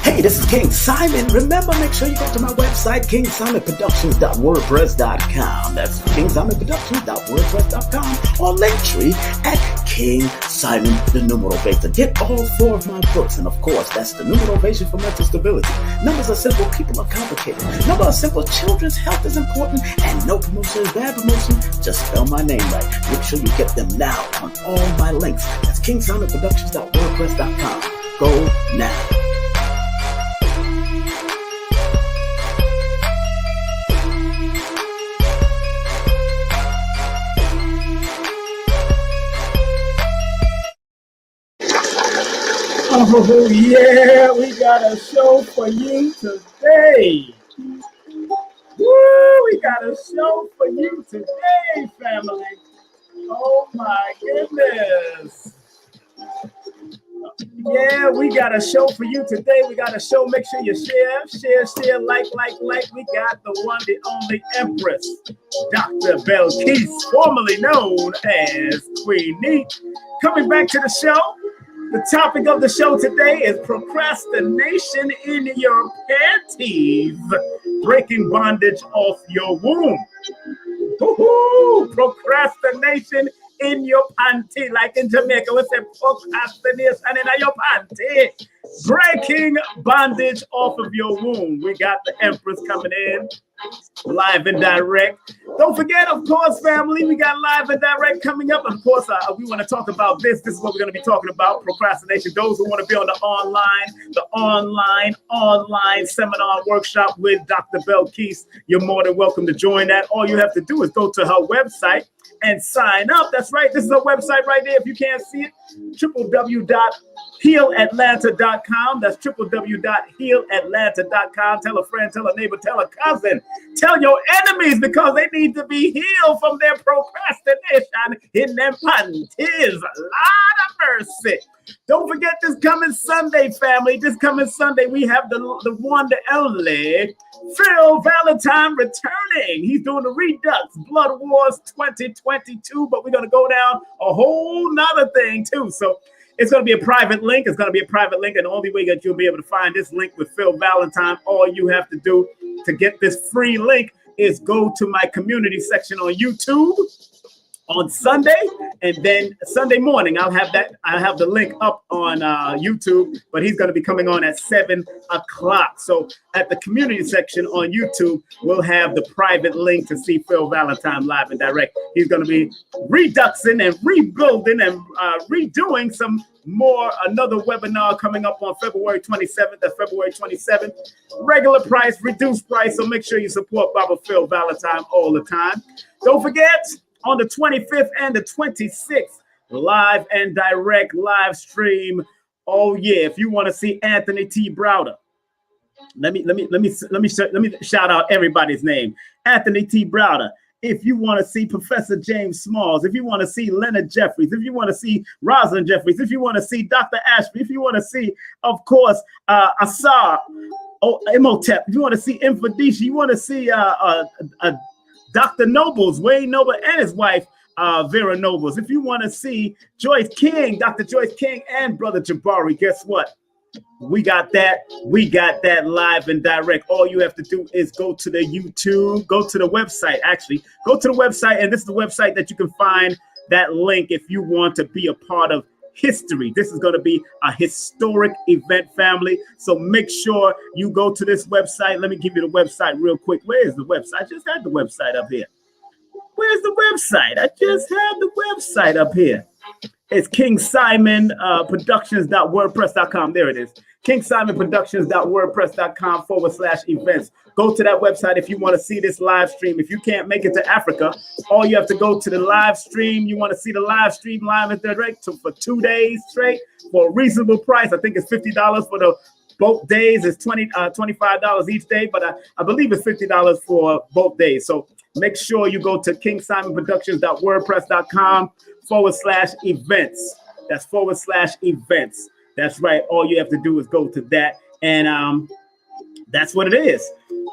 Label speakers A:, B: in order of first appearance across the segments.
A: Hey, this is King Simon. Remember, make sure you go to my website, KingSimonPresents.wordpress.com. That's KingSimonPresents.wordpress.com or Linktree at King Simon the Numerovation. Get all 4 of my books, and of course, that's the Numerovation for mental stability. Numbers are simple, people are complicated. Numbers are simple, children's health is important, and no promotion is bad promotion. Just spell my name right. Make sure you get them now on all my links. That's KingSimonPresents.wordpress.com. Go now.
B: Oh yeah, we got a show for you today. Woo, we got a show for you today, family. Oh my goodness. Yeah, we got a show for you today. We got a show. Make sure you share, like. We got the one, the only Empress Dr. Bilquis, formerly known as QueenNeith, coming back to the show. The topic of the show today is procrastination in your panties, breaking bondage off your womb. Woo-hoo! Procrastination in your panty, like in Jamaica, we say procrastination in your panty, breaking bondage off of your womb. We got the Empress coming in live and direct. Don't forget, of course, family, we got live and direct coming up. Of course, we want to talk about this. This is what we're going to be talking about, procrastination. Those who want to be on the online seminar workshop with Dr. Bilquis, you're more than welcome to join that. All you have to do is go to her website and sign up. That's right. This is her website right there. If you can't see it, www.healatlanta.com. That's www.healatlanta.com. Tell a friend, tell a neighbor, tell a cousin, tell your enemies, because they need to be healed from their procrastination in their panties. Lord of mercy. Don't forget this coming Sunday, family. This coming Sunday, we have the one, the only Phil Valentine returning. He's doing the Redux Blood Wars 2022, but we're going to go down a whole nother thing too. So it's going to be a private link. It's going to be a private link. And the only way that you'll be able to find this link with Phil Valentine, all you have to do to get this free link is go to my community section on YouTube on Sunday, and then Sunday morning I'll have the link up on YouTube, but he's going to be coming on at 7 o'clock. So at the community section on YouTube, we'll have the private link to see Phil Valentine live and direct. He's going to be reduxing and rebuilding and redoing another webinar coming up on February 27th. That's February 27th. Regular price, reduced price. So make sure you support Baba Phil Valentine all the time. Don't forget, on the 25th and the 26th, live and direct live stream. Oh yeah! If you want to see Anthony T. Browder, let me shout out everybody's name. Anthony T. Browder. If you want to see Professor James Smalls, if you want to see Leonard Jeffries, if you want to see Rosalind Jeffries, if you want to see Dr. Ashby, if you want to see, of course, Asar Imhotep, if you want to see Infodici, you want to see Dr. Nobles, Wayne Noble, and his wife, Vera Nobles. If you want to see Joyce King, Dr. Joyce King, and Brother Jabari, guess what? We got that. We got that live and direct. All you have to do is go to the YouTube, go to the website, actually. Go to the website, and this is the website that you can find that link if you want to be a part of history. This is going to be a historic event, family. So make sure you go to this website. Let me give you the website real quick. Where is the website? I just had the website up here. Where's the website? I just had the website up here. It's KingSimonPresents.wordpress.com. There it is. KingSimonPresents.wordpress.com/events. Go to that website if you want to see this live stream. If you can't make it to Africa, all you have to go to the live stream. You want to see the live stream live and direct for 2 days straight for a reasonable price. I think it's $50 for both days. It's $25 each day, but I believe it's $50 for both days. So make sure you go to KingSimonPresents.wordpress.com/events. That's /events. That's right. All you have to do is go to that. And That's what it is.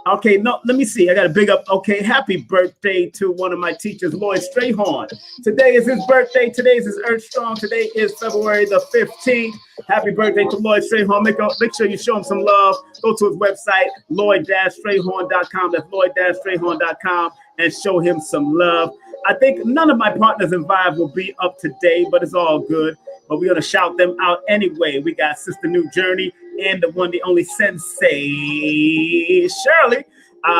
B: Okay, no, let me see. I got to big up. Okay, happy birthday to one of my teachers, Lloyd Strayhorn. Today is his birthday. Today is his Earth Strong. Today is February the 15th. Happy birthday to Lloyd Strayhorn. Make sure you show him some love. Go to his website, lloyd-strayhorn.com. That's lloyd-strayhorn.com, and show him some love. I think none of my partners in Vibe will be up today, but it's all good. But we're going to shout them out anyway. We got Sister Nujurney and the one, the only Sensei Sherly.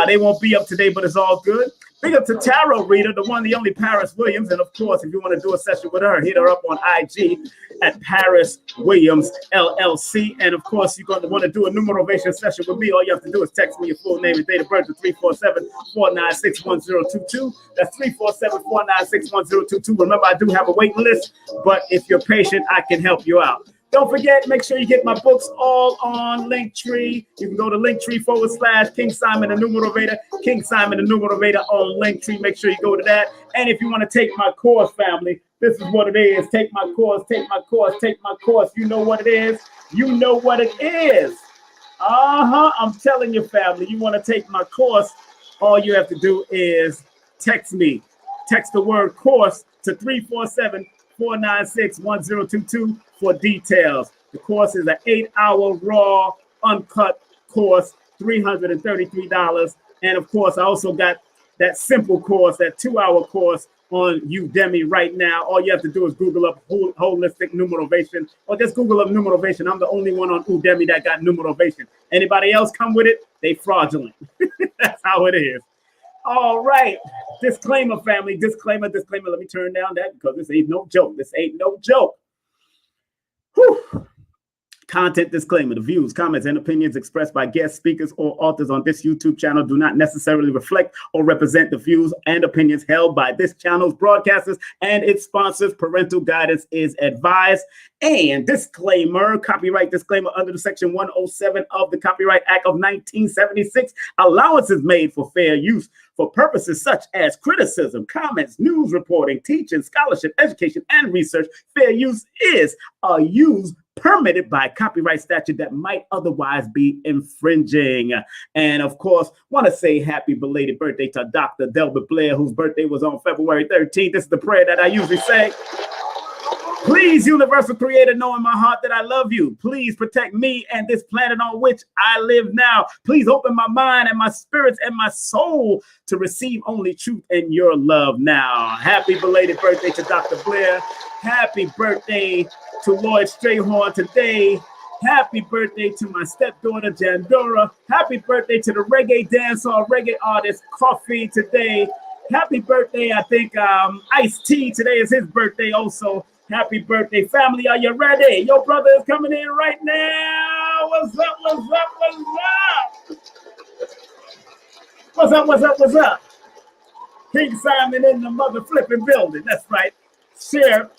B: They won't be up today, but it's all good. Big up to Tarot Reader, the one, the only Paris Williams. And of course, if you want to do a session with her, hit her up on IG at Paris Williams LLC. And of course, you're going to want to do a Numerovation session with me. All you have to do is text me your full name and date of birth to 347-496-1022. That's 347-496-1022. Remember, I do have a waiting list, but if you're patient, I can help you out. Don't forget, make sure you get my books all on Linktree. You can go to Linktree/King Simon the Numerovator, King Simon the Numerovator on Linktree. Make sure you go to that. And if you want to take my course, family, this is what it is. Take my course, take my course, take my course. You know what it is. You know what it is. I'm telling you, family, you want to take my course, all you have to do is text me. Text the word course to 347-496-1022 for details. The course is an 8-hour raw, uncut course, $333. And of course, I also got that simple course, that 2-hour course on Udemy right now. All you have to do is Google up holistic numerovation, or just Google up numerovation. I'm the only one on Udemy that got numerovation. Anybody else come with it, they fraudulent. That's how it is. All right. Disclaimer, family. Disclaimer. Let me turn down that because this ain't no joke. This ain't no joke. Whew. Content disclaimer. The views, comments, and opinions expressed by guest speakers or authors on this YouTube channel do not necessarily reflect or represent the views and opinions held by this channel's broadcasters and its sponsors. Parental guidance is advised. And disclaimer, copyright disclaimer under the Section 107 of the Copyright Act of 1976. Allowances made for fair use for purposes such as criticism, comments, news reporting, teaching, scholarship, education, and research. Fair use is a use permitted by copyright statute that might otherwise be infringing. And of course, want to say happy belated birthday to Dr. Delbert Blair, whose birthday was on February 13th. This is the prayer that I usually say. Please, universal creator, know in my heart that I love you. Please protect me and this planet on which I live now. Please open my mind and my spirits and my soul to receive only truth and your love now. Happy belated birthday to Dr. Blair. Happy birthday to Lloyd Strayhorn today. Happy birthday to my stepdaughter, Jandora. Happy birthday to the reggae dancehall, reggae artist, Coffee today. Happy birthday, I think Ice-T today is his birthday also. Happy birthday, family. Are you ready? Your brother is coming in right now. What's up, what's up, what's up? What's up, what's up, what's up? King Simon in the mother flipping building. That's right. Share,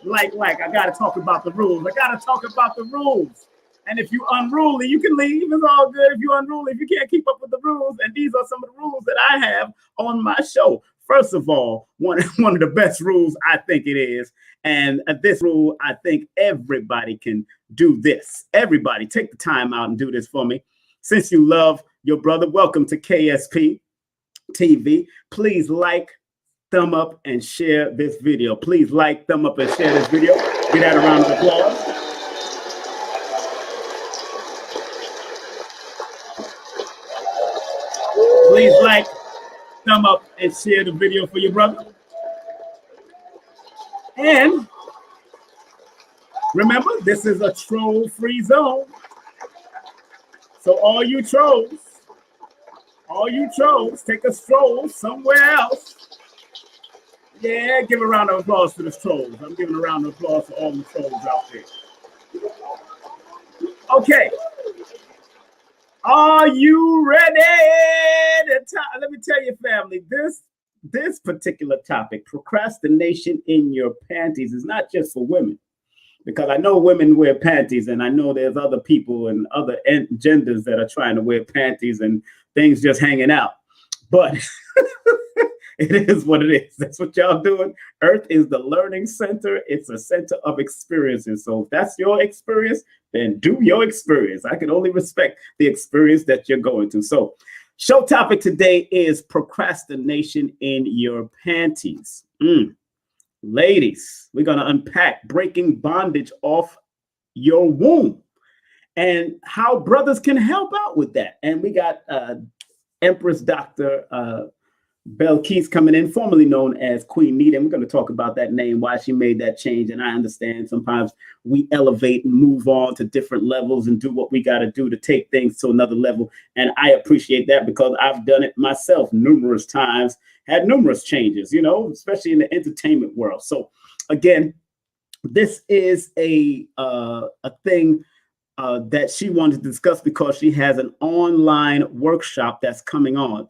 B: like. I got to talk about the rules. And if you unruly, you can leave. It's all good. If you unruly, if you can't keep up with the rules, and these are some of the rules that I have on my show. First of all, one of the best rules I think it is, and this rule, I think everybody can do this. Everybody, take the time out and do this for me. Since you love your brother, welcome to KSPTV. Please like, thumb up, and share this video. Please like, thumb up, and share this video. Get that a round of applause. Please like, thumb up, and share the video for your brother. And remember, this is a troll-free zone. So all you trolls, take a stroll somewhere else. Yeah, give a round of applause to the trolls. I'm giving a round of applause to all the trolls out there. Okay. Are you ready? Let me tell you, family, this particular topic, procrastination in your panties, is not just for women. Because I know women wear panties, and I know there's other people and other genders that are trying to wear panties and things just hanging out. But It is what it is. That's what y'all doing. Earth is the learning center. It's a center of experiences. So if that's your experience, then do your experience. I can only respect the experience that you're going to. So show topic today is procrastination in your panties. Ladies, we're going to unpack breaking bondage off your womb and how brothers can help out with that. And we got Empress Dr. Bilquis coming in, formerly known as QueenNeith, and we're going to talk about that name, why she made that change. And I understand sometimes we elevate and move on to different levels and do what we got to do to take things to another level. And I appreciate that because I've done it myself numerous times, had numerous changes, you know, especially in the entertainment world. So again, this is a thing that she wanted to discuss because she has an online workshop that's coming on.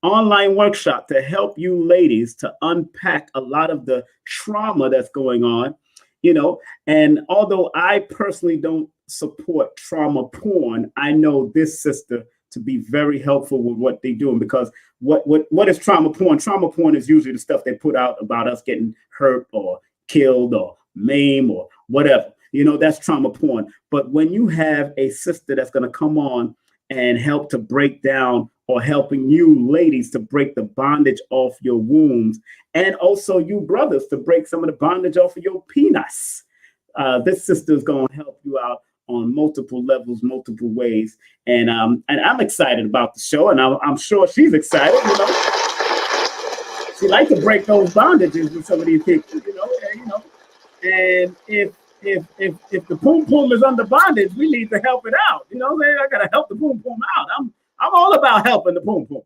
B: Online workshop to help you ladies to unpack a lot of the trauma that's going on, you know. And although I personally don't support trauma porn, I know this sister to be very helpful with what they're doing, because what is trauma porn? Trauma porn is usually the stuff they put out about us getting hurt or killed or maimed or whatever. You know, that's trauma porn. But when you have a sister that's going to come on and help to break down, or helping you ladies to break the bondage off your wombs, and also you brothers to break some of the bondage off of your penis. This sister is going to help you out on multiple levels, multiple ways. And I'm excited about the show, and I'm sure she's excited, you know. She likes to break those bondages with some of these people, you know. And if the poom poom is under bondage, we need to help it out. You know, I gotta help the poom poom out. I'm all about helping the poom poom.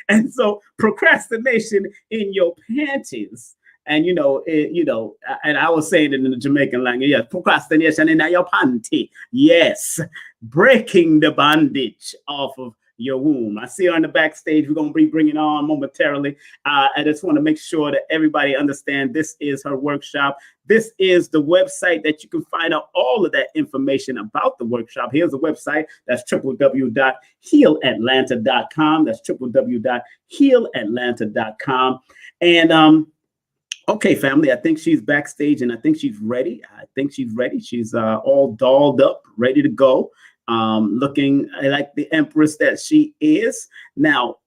B: And so procrastination in your panties. And and I was saying it in the Jamaican language, yes, procrastination in your panty. Yes, breaking the bondage off of your womb. I see her on the backstage. We're going to be bringing on momentarily. I just want to make sure that everybody understands this is her workshop. This is the website that you can find out all of that information about the workshop. Here's the website. That's www.healatlanta.com. That's www.healatlanta.com. And okay, family, I think she's backstage and I think she's ready. She's all dolled up, ready to go. Looking like the Empress that she is. Now,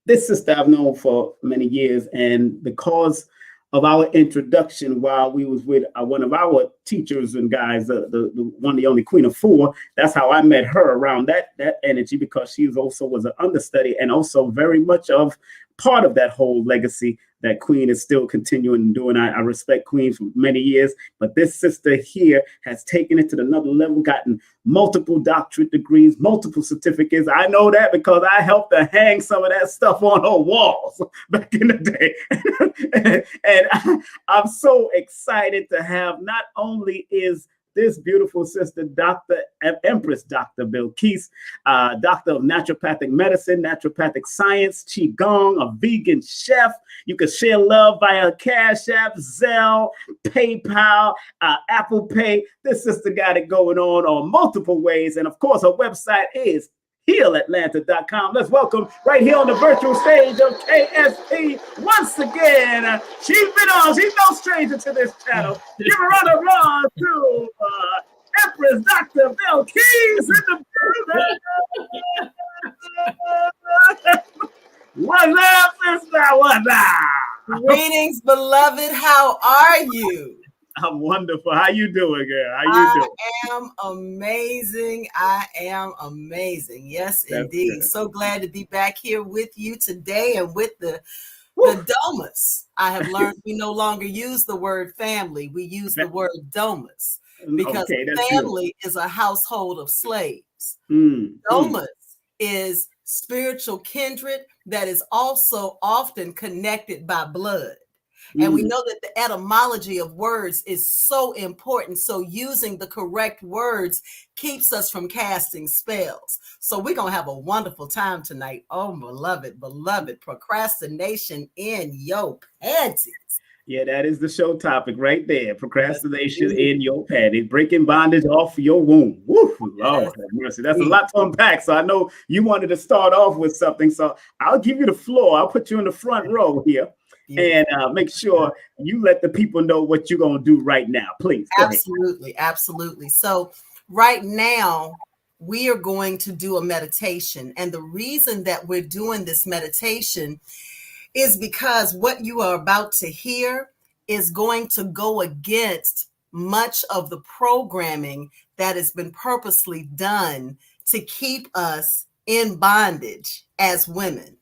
B: this sister I've known for many years, and because of our introduction while we was with one of our teachers and guys, the one, the only Queen of Four, that's how I met her around that energy, because she also was an understudy and also very much of part of that whole legacy that Queen is still continuing doing. I respect Queen for many years, but this sister here has taken it to another level, gotten multiple doctorate degrees, multiple certificates. I know that because I helped her hang some of that stuff on her walls back in the day. and I'm so excited to have, not only is this beautiful sister, Dr. Empress Dr. Bilquis, doctor of naturopathic medicine, naturopathic science, Qigong, a vegan chef. You can share love via CashApp, Zelle, PayPal, ApplePay. This sister got it going on multiple ways. And of course, her website is healatlanta.com. Let's welcome right here on the virtual stage of KSP once again. She's no stranger to this channel. Give a round of applause to Empress Dr. Bilquis in the building. What's up, sister? What's up?
C: Greetings, beloved. How are you?
B: I'm wonderful. How you doing, girl? How you doing?
C: I am amazing. Yes, that's indeed. Good. So glad to be back here with you today and with the domus. I have learned we no longer use the word family. We use the word domus, because family is a household of slaves. Domus is spiritual kindred that is also often connected by blood. And we know that the etymology of words is so important. So using the correct words keeps us from casting spells. So we're going to have a wonderful time tonight. Oh, beloved, procrastination in your panties.
B: Yeah, that is the show topic right there. Procrastination in your panties, breaking bondage off your womb. Woo, Lord have mercy. That's a lot to unpack. So I know you wanted to start off with something. So I'll give you the floor. I'll put you in the front row here. And make sure you let the people know what you're going to do right now. Please. Go
C: ahead. Absolutely. So right now, we are going to do a meditation. And the reason that we're doing this meditation is because what you are about to hear is going to go against much of the programming that has been purposely done to keep us in bondage as women.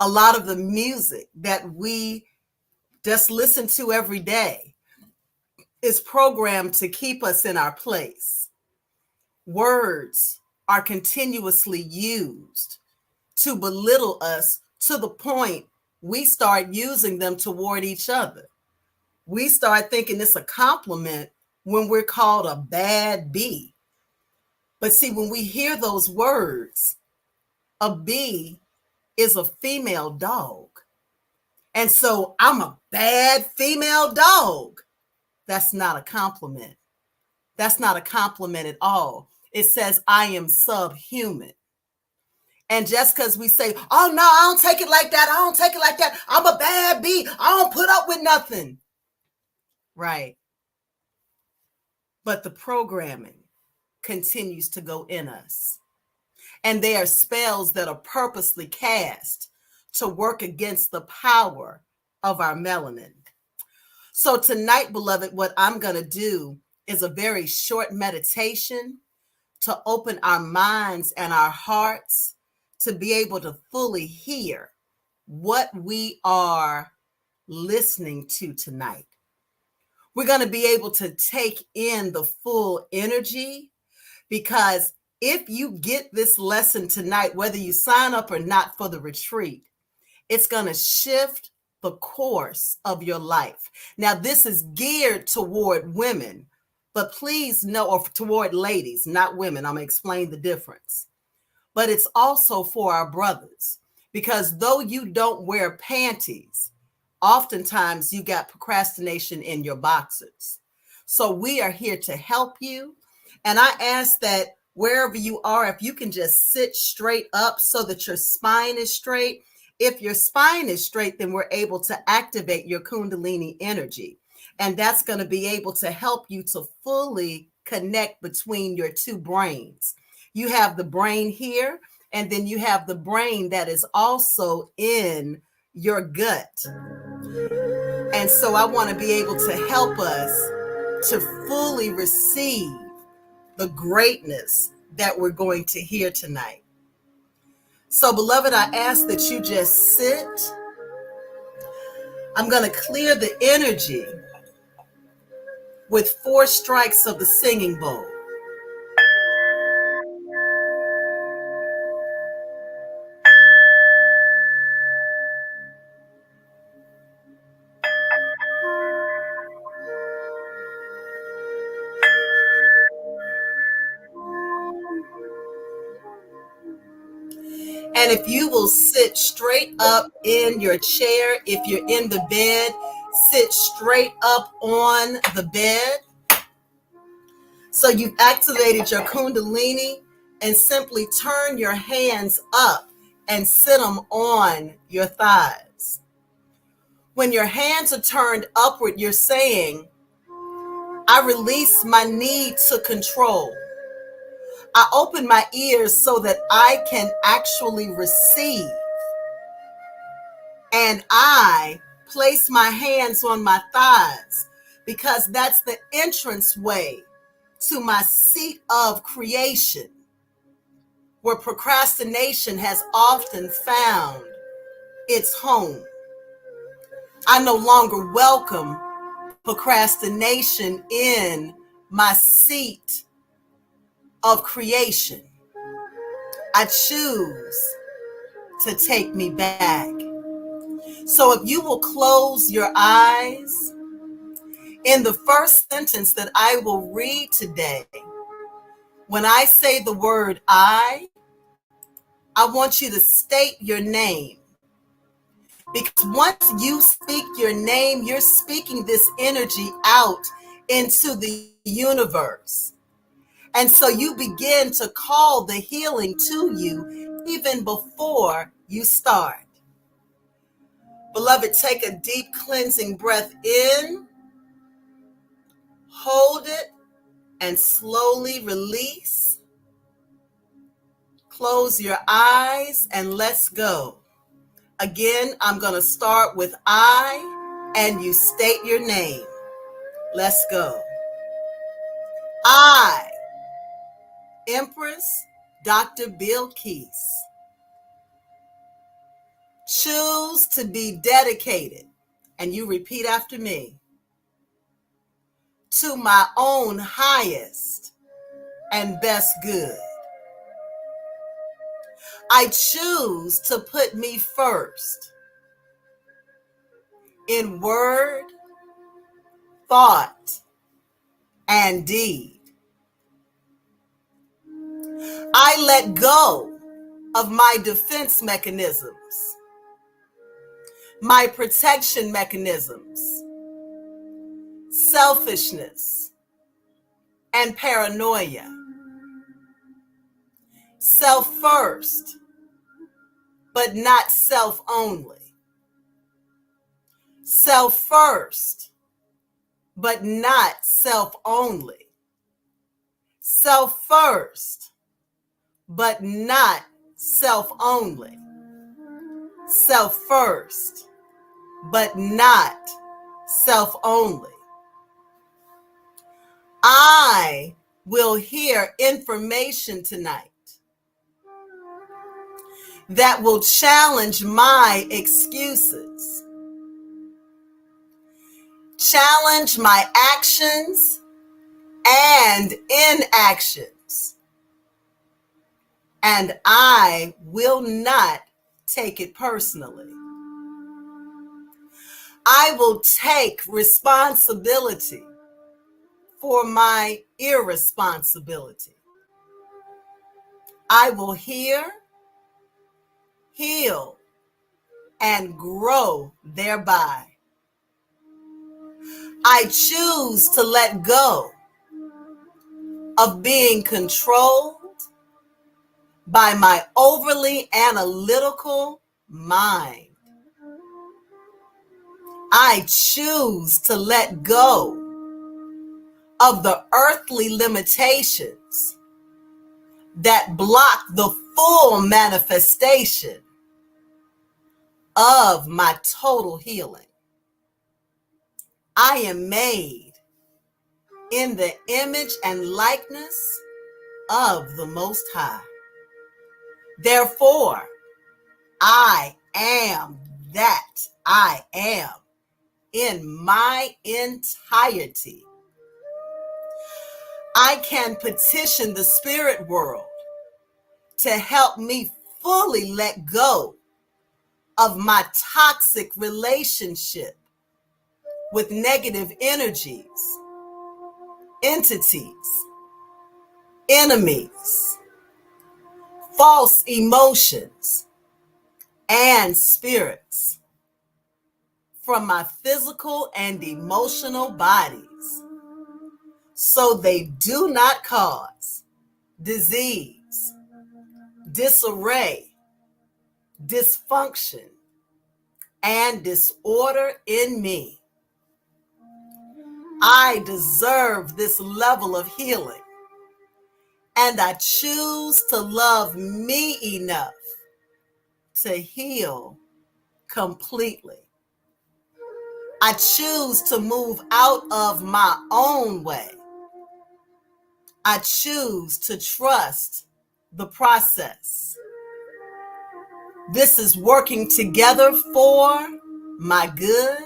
C: A lot of the music that we just listen to every day is programmed to keep us in our place. Words are continuously used to belittle us to the point we start using them toward each other. We start thinking it's a compliment when we're called a bad bee. But see, when we hear those words, a bee is a female dog. And so I'm a bad female dog. That's not a compliment. That's not a compliment at all. It says I am subhuman. And just because we say, oh, no, I don't take it like that. I don't take it like that. I'm a bad bee. I don't put up with nothing. Right. But the programming continues to go in us. And they are spells that are purposely cast to work against the power of our melanin. So tonight, beloved, what I'm going to do is a very short meditation to open our minds and our hearts to be able to fully hear what we are listening to tonight. We're going to be able to take in the full energy, because if you get this lesson tonight, whether you sign up or not for the retreat, it's going to shift the course of your life. Now, this is geared toward women, but please know, or toward ladies, not women. I'm going to explain the difference. But it's also for our brothers, because though you don't wear panties, oftentimes you got procrastination in your boxers. So we are here to help you. And I ask that wherever you are, if you can just sit straight up so that your spine is straight. If your spine is straight, then we're able to activate your Kundalini energy. And that's going to be able to help you to fully connect between your two brains. You have the brain here, and then you have the brain that is also in your gut. And so I want to be able to help us to fully receive the greatness that we're going to hear tonight. So, beloved, I ask that you just sit. I'm going to clear the energy with 4 strikes of the singing bowl. And if you will sit straight up in your chair, if you're in the bed, sit straight up on the bed. So you've activated your Kundalini, and simply turn your hands up and sit them on your thighs. When your hands are turned upward, you're saying, I release my need to control. I open my ears so that I can actually receive. And I place my hands on my thighs, because that's the entrance way to my seat of creation, where procrastination has often found its home. I no longer welcome procrastination in my seat of creation. I choose to take me back. So if you will close your eyes, in the first sentence that I will read today, when I say the word I want you to state your name. Because once you speak your name, you're speaking this energy out into the universe. And so you begin to call the healing to you even before you start. Beloved, take a deep cleansing breath in, hold it, and slowly release. Close your eyes and let's go. Again, I'm going to start with I, and you state your name. Let's go. I, Empress Dr. Bilquis, choose to be dedicated, and you repeat after me, to my own highest and best good. I choose to put me first in word, thought, and deed. I let go of my defense mechanisms, my protection mechanisms, selfishness, and paranoia. Self first, but not self only. Self first, but not self only. Self first, but not self only. Self first, but not self only. I will hear information tonight that will challenge my excuses, challenge my actions and inactions, and I will not take it personally. I will take responsibility for my irresponsibility. I will hear, heal, and grow thereby. I choose to let go of being controlled by my overly analytical mind. I choose to let go of the earthly limitations that block the full manifestation of my total healing. I am made in the image and likeness of the Most High. Therefore, I am that I am in my entirety. I can petition the spirit world to help me fully let go of my toxic relationship with negative energies, entities, enemies, false emotions, and spirits from my physical and emotional bodies, so they do not cause disease, disarray, dysfunction, and disorder in me. I deserve this level of healing, and I choose to love me enough to heal completely. I choose to move out of my own way. I choose to trust the process. This is working together for my good,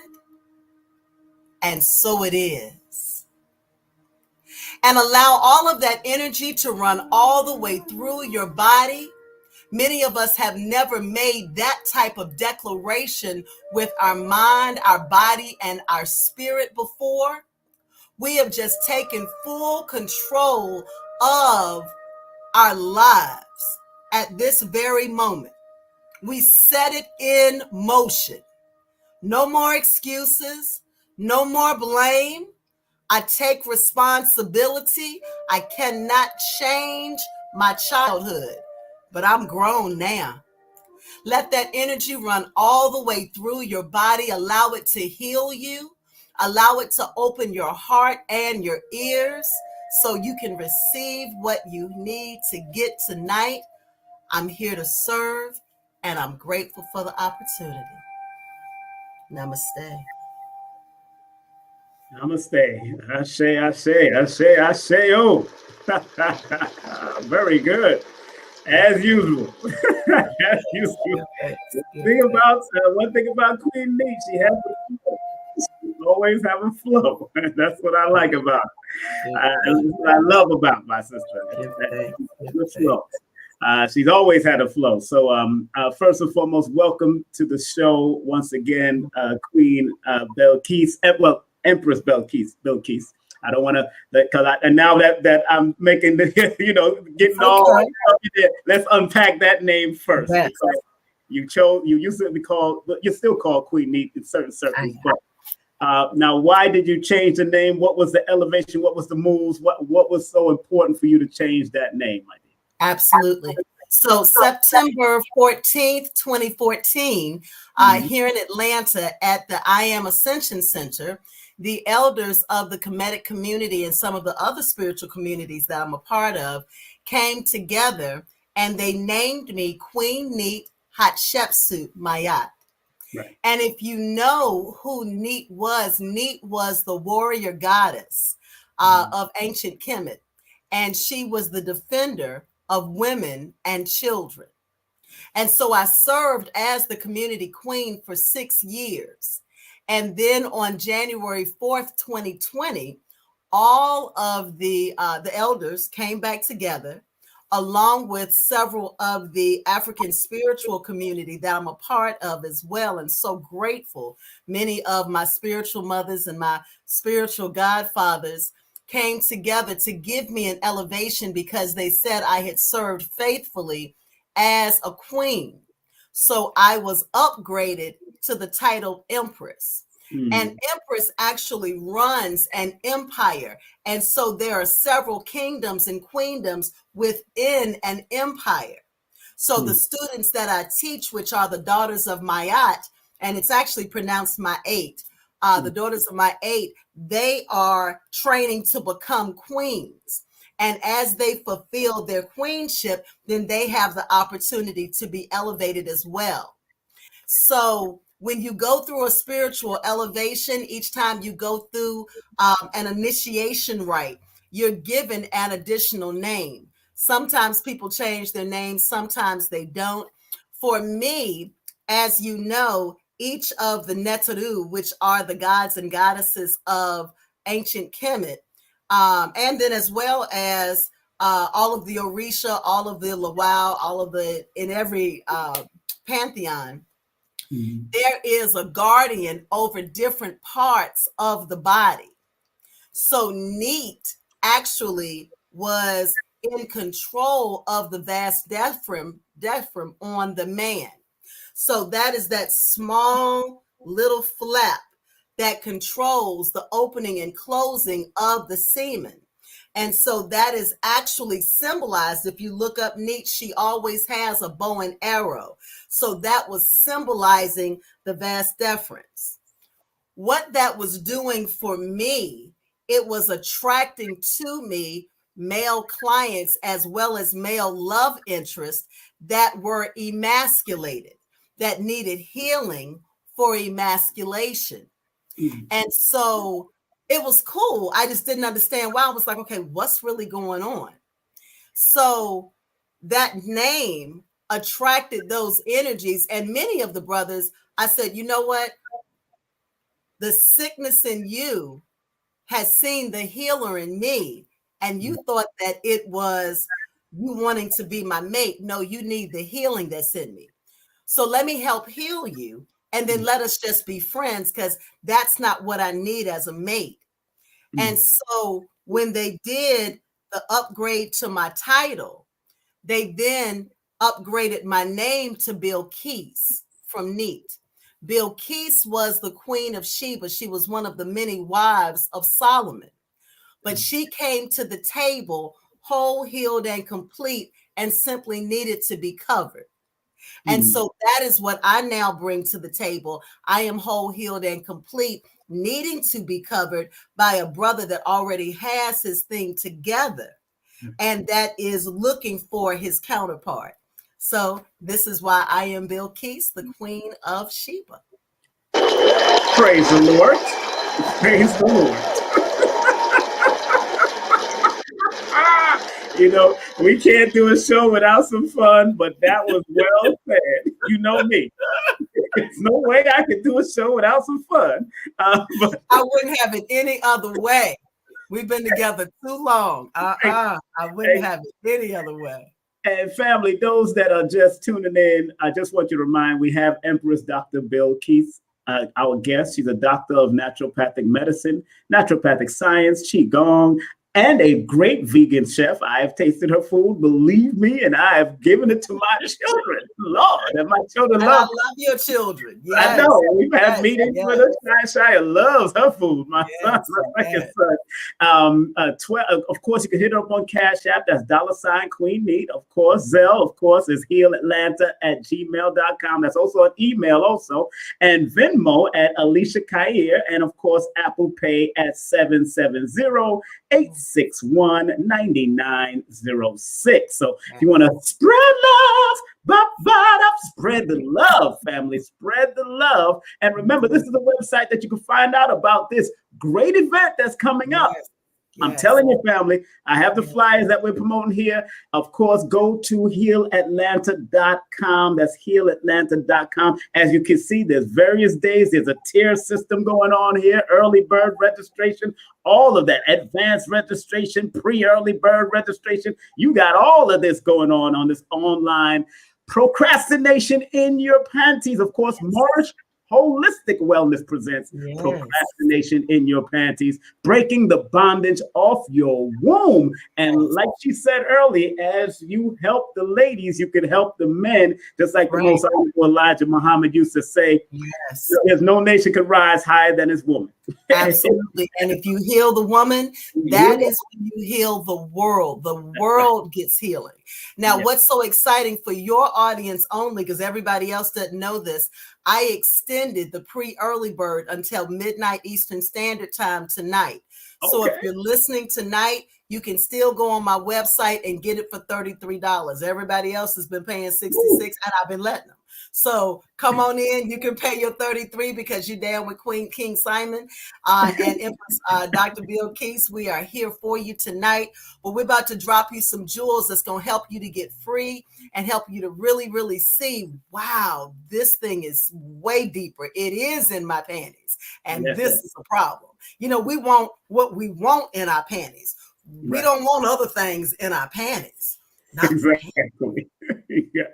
C: and so it is. And allow all of that energy to run all the way through your body. Many of us have never made that type of declaration with our mind, our body, and our spirit before. We have just taken full control of our lives at this very moment. We set it in motion. No more excuses. No more blame. I take responsibility. I cannot change my childhood, but I'm grown now. Let that energy run all the way through your body. Allow it to heal you. Allow it to open your heart and your ears so you can receive what you need to get tonight. I'm here to serve, and I'm grateful for the opportunity. Namaste.
B: Namaste. I say, oh. Very good. As usual. As usual. One thing about QueenNeith, she always have a flow. That's what I like about her. That's what I love about my sister. The flow. She's always had a flow. So first and foremost, welcome to the show once again, Queen Bilquis. Well, Empress Bilquis. I don't want to, because and now that I'm making the, getting all, let's unpack that name first. Yes. You used to be called, you're still called QueenNeith in certain circles, but now why did you change the name? What was the elevation? What was the moves? What was so important for you to change that name, my dear?
C: Absolutely. So September 14th, 2014, here in Atlanta at the I Am Ascension Center, the elders of the Kemetic community and some of the other spiritual communities that I'm a part of came together and they named me QueenNeith Hatshepsut Mayat.
B: Right.
C: And if you know who Neith was the warrior goddess of ancient Kemet. And she was the defender of women and children. And so I served as the community queen for 6 years. And then on January 4th, 2020, all of the elders came back together, along with several of the African spiritual community that I'm a part of as well. And so grateful. Many of my spiritual mothers and my spiritual godfathers came together to give me an elevation because they said I had served faithfully as a queen. So I was upgraded to the title Empress. And Empress actually runs an empire. And so there are several kingdoms and queendoms within an empire. So the students that I teach, which are the daughters of Mayat, and it's actually pronounced Ma'at, the daughters of Ma'at, they are training to become queens. And as they fulfill their queenship, then they have the opportunity to be elevated as well. So when you go through a spiritual elevation, each time you go through an initiation rite, you're given an additional name. Sometimes people change their names, sometimes they don't. For me, as you know, each of the Neteru, which are the gods and goddesses of ancient Kemet, and then as well as all of the Orisha, all of the Lawau, all of the, in every pantheon, there is a guardian over different parts of the body. So Neith actually was in control of the vas deferens on the man. So that is that small little flap that controls the opening and closing of the semen. And so that is actually symbolized. If you look up Neith, she always has a bow and arrow. So that was symbolizing the vas deferens. What that was doing for me, it was attracting to me male clients as well as male love interests that were emasculated, that needed healing for emasculation. And so it was cool. I just didn't understand why. I was like, okay, what's really going on? So that name attracted those energies. And many of the brothers, I said, you know what? The sickness in you has seen the healer in me. And you thought that it was you wanting to be my mate. No, you need the healing that's in me. So let me help heal you. And then let us just be friends, because that's not what I need as a mate. And so when they did the upgrade to my title, they then upgraded my name to Bilquis from Neith. Bilquis was the queen of Sheba. She was one of the many wives of Solomon. But she came to the table whole, healed, and complete, and simply needed to be covered. And so that is what I now bring to the table. I am whole, healed, and complete, needing to be covered by a brother that already has his thing together, and that is looking for his counterpart. So this is why I am Bilquis, the queen of Sheba.
B: Praise the Lord. Praise the Lord. You know, we can't do a show without some fun, but that was well said. You know me. There's no way I could do a show without some fun.
C: But I wouldn't have it any other way. We've been together too long. I wouldn't have it any other way.
B: And family, those that are just tuning in, I just want you to remind, we have Empress Dr. Bilquis, our guest. She's a doctor of naturopathic medicine, naturopathic science, Qigong, and a great vegan chef. I have tasted her food, believe me, and I have given it to my children. Lord, and my children love it.
C: I love your children. Yes.
B: I know. We've had meetings with her. Shia loves her food. My son, my second son. Of course, you can hit her up on CashApp. That's $QueenNeith. Of course, Zelle, of course, is healatlanta@gmail.com. That's also an email also. And Venmo at Alisha Kier. And of course, ApplePay at 770-861-9906. So if you want to spread love, spread the love, family. Spread the love. And remember, this is a website that you can find out about this great event that's coming up. Yes. I'm telling you, family, I have the flyers that we're promoting here. Of course, go to healatlanta.com. That's healatlanta.com. As you can see, there's various days. There's a tier system going on here. Early bird registration, all of that. Advanced registration, pre-early bird registration. You got all of this going on this online Procrastination in Your Panties. Of course, March Holistic Wellness presents Procrastination in Your Panties, breaking the bondage off your womb. And like she said earlier, as you help the ladies, you can help the men, just like the most honorable Elijah Muhammad used to say, there's no nation can rise higher than his woman.
C: Absolutely. And if you heal the woman, that is when you heal the world. The world gets healing. Now, what's so exciting for your audience only, because everybody else doesn't know this, I extended the pre-early bird until midnight Eastern Standard Time tonight. So if you're listening tonight, you can still go on my website and get it for $33. Everybody else has been paying $66, and I've been letting them. So come on in. You can pay your $33 because you're down with King Simon and Empress Dr. Bilquis. We are here for you tonight. But we're about to drop you some jewels that's going to help you to get free and help you to really, really see, wow, this thing is way deeper. It is in my panties. And this is a problem. You know, we want what we want in our panties. We don't want other things in our panties.
B: Exactly.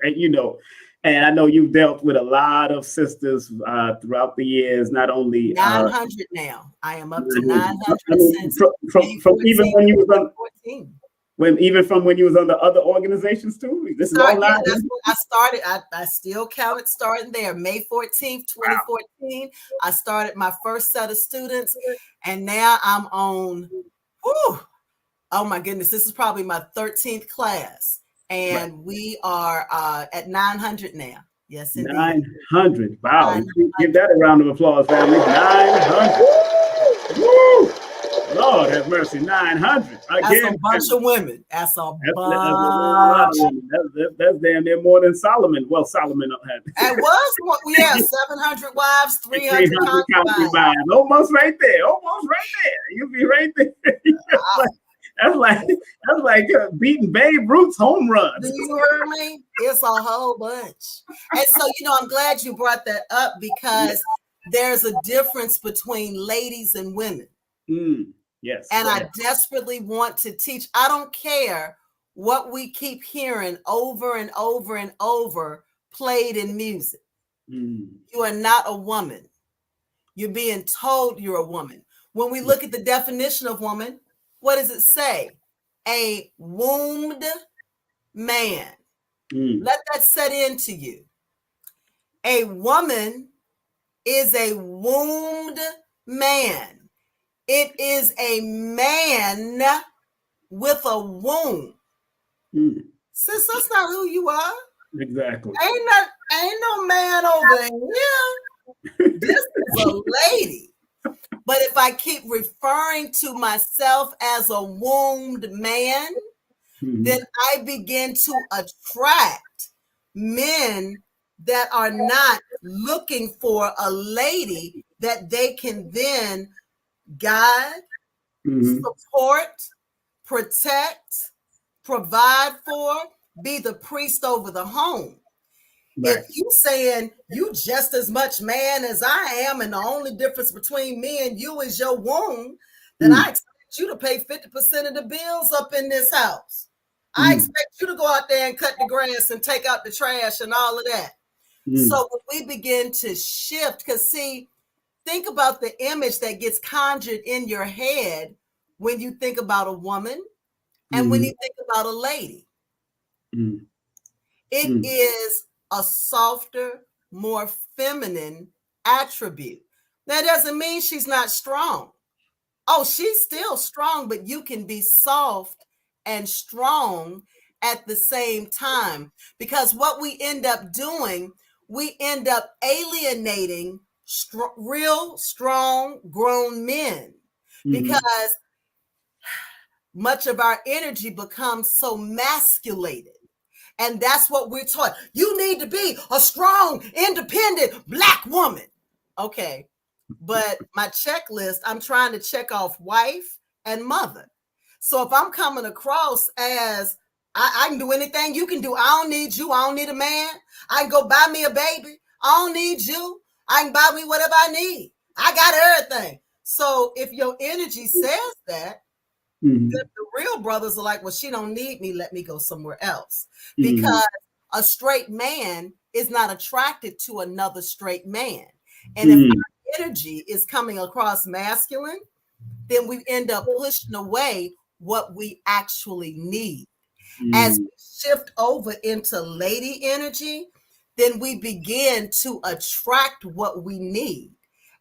B: And you know, and I know you've dealt with a lot of sisters throughout the years, not only
C: 900 now. I am up to 900 since
B: from even when you was on 14. Even from when you was under other organizations too. This is all
C: that's when I started. I still counted starting there. May 14th, 2014. I started my first set of students, and now I'm on. Oh my goodness, this is probably my 13th class. And we are at 900 now. Yes, indeed.
B: 900. Wow. 900. Give that a round of applause, family. 900. Woo! Lord have mercy. 900.
C: That's a bunch of women. That's a bunch.
B: That's damn near more than Solomon. Well, Solomon had.
C: It was. We have 700 wives, 300 concubines.
B: Almost right there. You'll be right there. That's like beating Babe Ruth's home run.
C: Do you hear me? It's a whole bunch. And so, you know, I'm glad you brought that up because there's a difference between ladies and women.
B: Yes.
C: And I desperately want to teach. I don't care what we keep hearing over and over and over played in music. You are not a woman. You're being told you're a woman. When we look at the definition of woman, what does it say? A wombed man. Let that set into you. A woman is a wombed man. It is a man with a womb. Sis, that's not who you are.
B: Exactly.
C: Ain't no man over here. This is a lady. But if I keep referring to myself as a wombed man, then I begin to attract men that are not looking for a lady that they can then guide, support, protect, provide for, be the priest over the home. Right. If you saying you just as much man as I am, and the only difference between me and you is your womb, then I expect you to pay 50% of the bills up in this house. I expect you to go out there and cut the grass and take out the trash and all of that. So when we begin to shift, because see, think about the image that gets conjured in your head when you think about a woman and when you think about a lady. It is a softer, more feminine attribute. That doesn't mean she's not strong. Oh, she's still strong, but you can be soft and strong at the same time. Because what we end up doing, we end up alienating real, strong, grown men. Because much of our energy becomes so masculated. And that's what we're taught. You need to be a strong, independent Black woman. Okay. But my checklist, I'm trying to check off wife and mother. So if I'm coming across as I can do anything you can do. I don't need you. I don't need a man. I can go buy me a baby. I don't need you. I can buy me whatever I need. I got everything. So if your energy says that, the real brothers are like, well, she don't need me. Let me go somewhere else. Because a straight man is not attracted to another straight man. And if our energy is coming across masculine, then we end up pushing away what we actually need. As we shift over into lady energy, then we begin to attract what we need.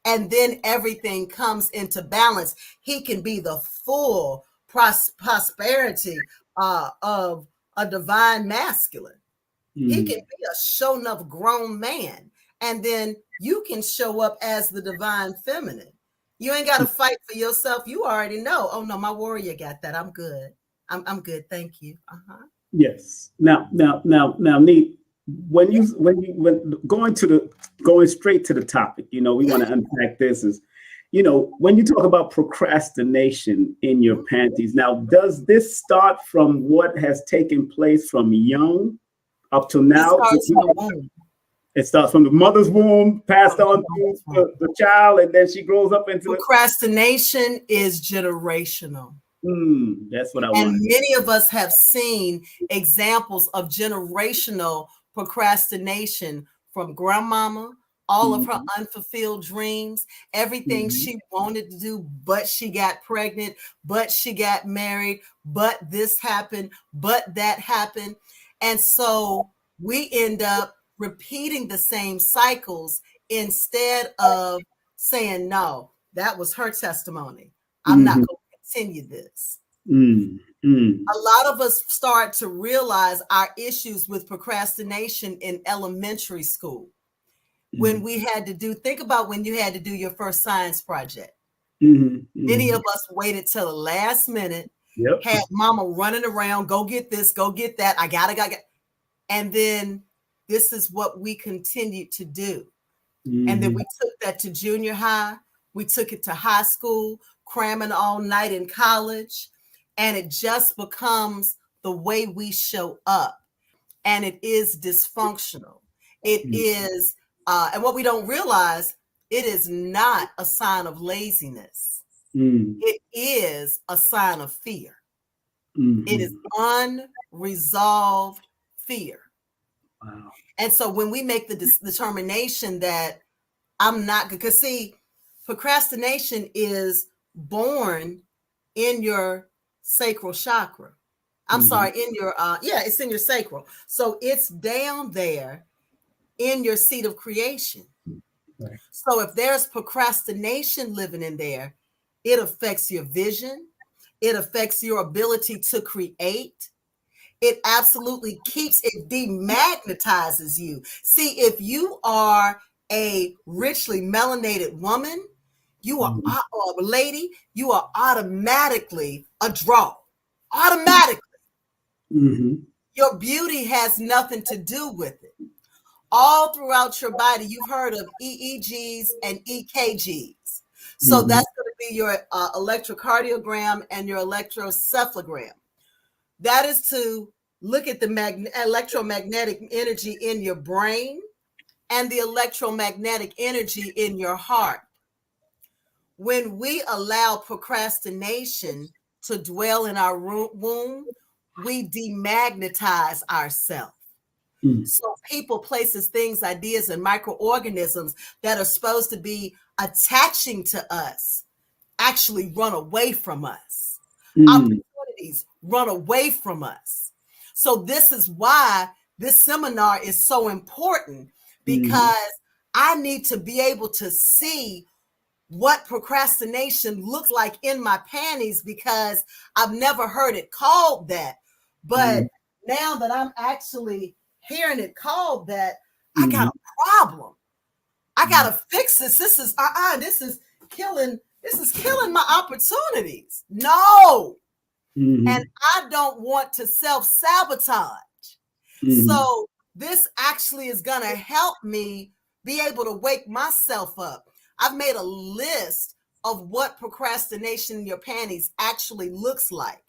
C: And then everything comes into balance. He can be the full prosperity of a divine masculine. He can be a show enough grown man. And then you can show up as the divine feminine. You ain't got to fight for yourself. You already know. Oh no, my warrior got that. I'm good. I'm good. Thank you.
B: Yes. Now, Neith, when going straight to the topic, we want to unpack this is, when you talk about procrastination in your panties. Now, does this start from what has taken place from young up to now? It starts from the mother's womb, passed on to the child, and then she grows up into
C: procrastination is generational.
B: That's what I want.
C: And many of us have seen examples of generational procrastination from grandmama, all of her unfulfilled dreams, everything she wanted to do, but she got pregnant, but she got married, but this happened, but that happened. And so we end up repeating the same cycles instead of saying, no, that was her testimony. I'm not going to continue this. A lot of us start to realize our issues with procrastination in elementary school. When we had to think about when you had to do your first science project. Many of us waited till the last minute, had mama running around, go get this, go get that. I gotta. And then this is what we continued to do. And then we took that to junior high. We took it to high school, cramming all night in college. And it just becomes the way we show up. And it is dysfunctional. It is, and what we don't realize, it is not a sign of laziness. It is a sign of fear. It is unresolved fear. Wow. And so when we make the determination that I'm not, because see, procrastination is born in your sacral chakra. I'm sorry, in your, it's in your sacral. So it's down there in your seat of creation.
B: Right.
C: So if there's procrastination living in there, it affects your vision. It affects your ability to create. It absolutely it demagnetizes you. See, if you are a richly melanated woman, you are or a lady, you are automatically a draw. Automatically.
B: Mm-hmm.
C: Your beauty has nothing to do with it. All throughout your body, you've heard of EEGs and EKGs. So that's going to be your electrocardiogram and your electrocephalogram. That is to look at the electromagnetic energy in your brain and the electromagnetic energy in your heart. When we allow procrastination to dwell in our womb, we demagnetize ourselves. So people, places, things, ideas, and microorganisms that are supposed to be attaching to us actually run away from us. Opportunities run away from us. So this is why this seminar is so important, because I need to be able to see what procrastination looks like in my panties, because I've never heard it called that. But now that I'm actually hearing it called that, I got a problem. I got to fix this. This is killing my opportunities. No. And I don't want to self-sabotage. So this actually is going to help me be able to wake myself up. I've made a list of what procrastination in your panties actually looks like.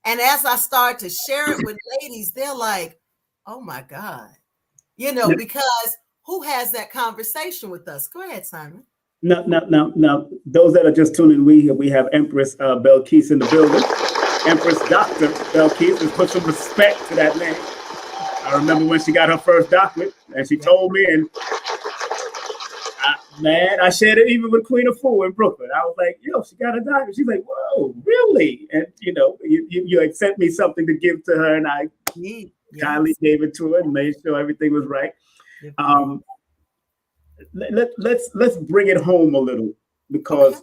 C: And as I start to share it with ladies, they're like, oh my God, because who has that conversation with us? Go ahead, Simon.
B: Now, those that are just tuning in, we have Empress Bilquis in the building. Empress Dr. Bilquis, let's put some respect to that name. I remember when she got her first doctorate, and she told me, and I shared it even with Queen of Fool in Brooklyn. I was like, yo, she got a doctorate. She's like, whoa, really? And, you had sent me something to give to her, and I kindly gave it to her and made sure everything was right. Let's bring it home a little, because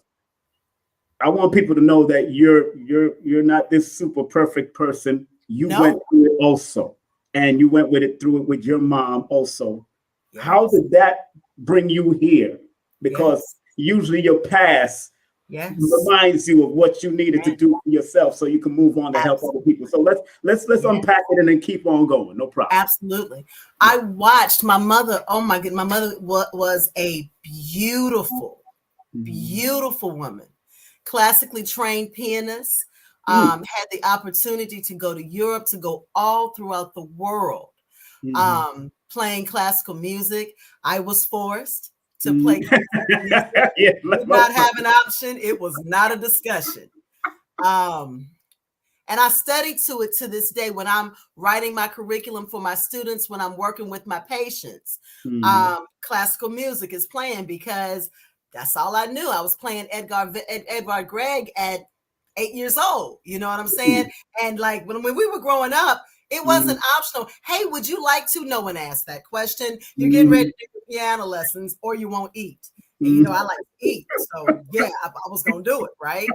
B: I want people to know that you're not this super perfect person. You went through it also, and you went through it with your mom also. Yes. How did that bring you here? Because usually your past reminds you of what you needed to do for yourself, so you can move on to help other people. So let's unpack it and then keep on going. No problem.
C: Absolutely. I watched my mother. Oh my goodness, my mother was a beautiful woman, classically trained pianist. Had the opportunity to go to Europe, to go all throughout the world, playing classical music. I was forced to play classical music. Did not have an option. It was not a discussion. And I study to it to this day when I'm writing my curriculum for my students, when I'm working with my patients. Classical music is playing because that's all I knew. I was playing Edvard Grieg at 8 years old. You know what I'm saying? And like when we were growing up, it wasn't optional. Hey, would you like to? No one asked that question. You're getting ready to do piano lessons, or you won't eat. And I like to eat. So yeah, I was going to do it. Right.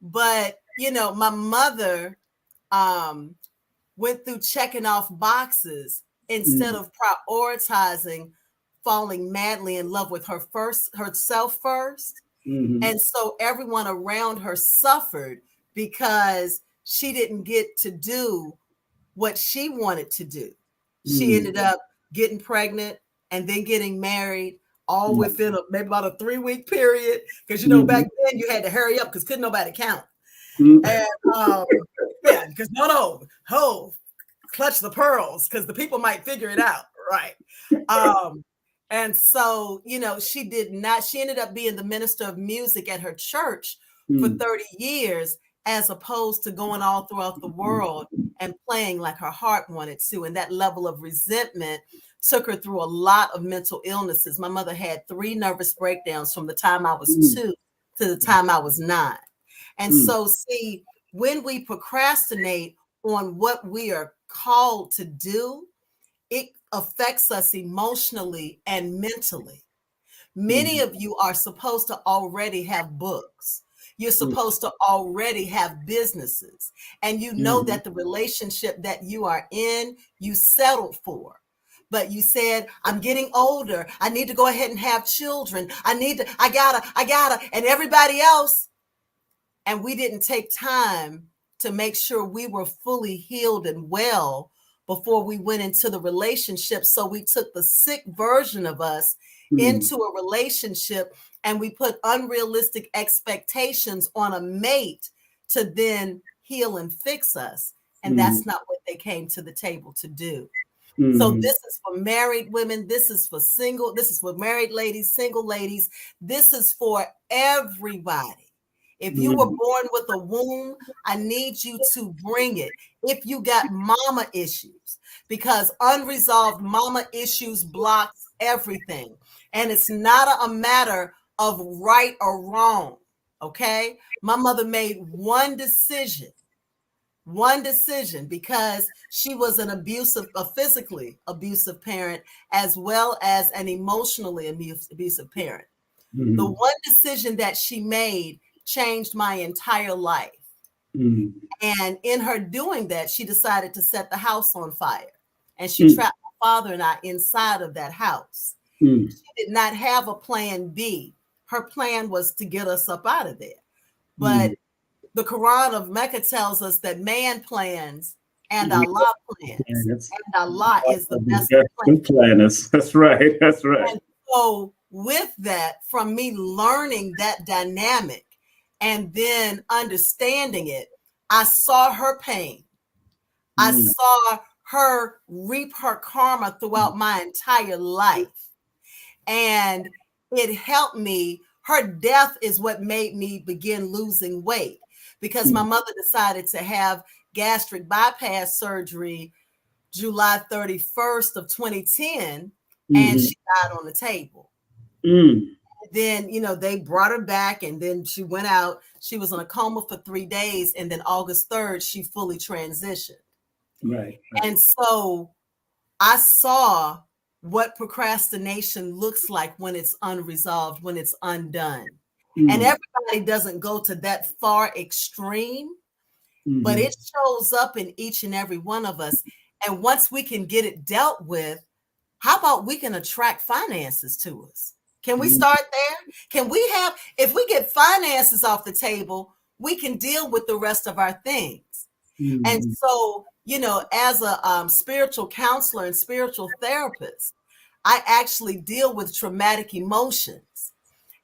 C: But my mother went through checking off boxes instead of prioritizing falling madly in love with herself first. And so everyone around her suffered because she didn't get to do what she wanted to do. She ended up getting pregnant and then getting married, all within maybe about a 3-week period. Because back then you had to hurry up because couldn't nobody count. And because clutch the pearls because the people might figure it out, right? And so, she ended up being the minister of music at her church for 30 years, as opposed to going all throughout the world and playing like her heart wanted to. And that level of resentment took her through a lot of mental illnesses. My mother had 3 nervous breakdowns from the time I was 2 to the time I was 9. And so, see, when we procrastinate on what we are called to do, it affects us emotionally and mentally. Many of you are supposed to already have books. You're supposed to already have businesses. And you know that the relationship that you are in, you settled for. But you said, I'm getting older. I need to go ahead and have children. I gotta, and everybody else. And we didn't take time to make sure we were fully healed and well before we went into the relationship. So we took the sick version of us into a relationship, and we put unrealistic expectations on a mate to then heal and fix us. And that's not what they came to the table to do. So this is for married women. This is for married ladies, single ladies. This is for everybody. If you were born with a womb, I need you to bring it. If you got mama issues, because unresolved mama issues blocks everything. And it's not a matter of right or wrong, okay? My mother made one decision because she was a physically abusive parent, as well as an emotionally abusive parent. The one decision that she made changed my entire life. And in her doing that, she decided to set the house on fire. And she trapped my father and I inside of that house. She did not have a plan B. Her plan was to get us up out of there. But the Quran of Mecca tells us that man plans and Allah plans. And Allah is the best
B: planners. That's right. That's right.
C: And so with that, from me learning that dynamic and then understanding it, I saw her pain. I saw her reap her karma throughout my entire life. And it helped me. Her death is what made me begin losing weight, because my mother decided to have gastric bypass surgery July 31st of 2010, and she died on the table. Then, they brought her back, and then she went out. She was in a coma for 3 days, and then August 3rd, she fully transitioned.
B: Right.
C: And so I saw what procrastination looks like when it's unresolved, when it's undone. And everybody doesn't go to that far extreme, but it shows up in each and every one of us. And once we can get it dealt with, how about we can attract finances to us? Can we start there? Can we if we get finances off the table, we can deal with the rest of our things. And so, as a spiritual counselor and spiritual therapist, I actually deal with traumatic emotions,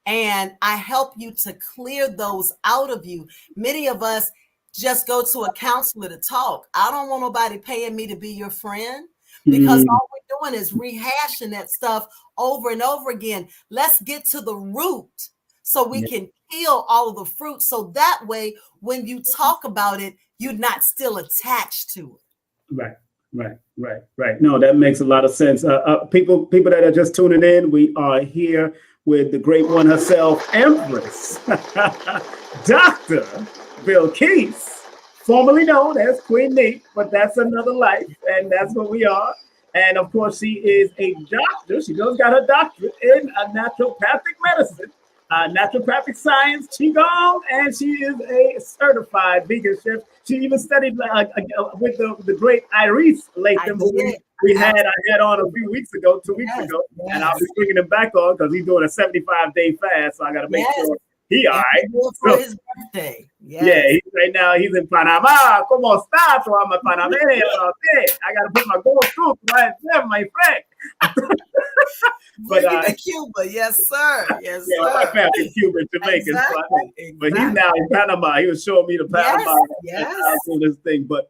C: and I help you to clear those out of you. Many of us just go to a counselor to talk. I don't want nobody paying me to be your friend, because all we're doing is rehashing that stuff over and over again. Let's get to the root so we can peel all of the fruit. So that way, when you talk about it, you're not still attached to it.
B: Right. No, that makes a lot of sense. People that are just tuning in, we are here with the great one herself, Empress Dr. Bilquis, formerly known as QueenNeith, but that's another life, and that's what we are. And of course, she is a doctor. She just got her doctorate in naturopathic medicine, naturopathic science, Qigong, and she is a certified vegan chef. She even studied with the great Iris Latham, who I had on a few weeks ago, 2 weeks ago, and I'll be bringing him back on because he's doing a 75-day fast, so I got to make sure he all right.
C: For his birthday.
B: Yeah, right now he's in Panama. ¿Cómo estás? So I'm a Panameño. I got to put my gold tooth right there, my friend.
C: But Cuba, yes, sir. Yes,
B: sir. My family Cuban, Jamaican. Exactly. But he's now in Panama. He was showing me the Panama. This thing. But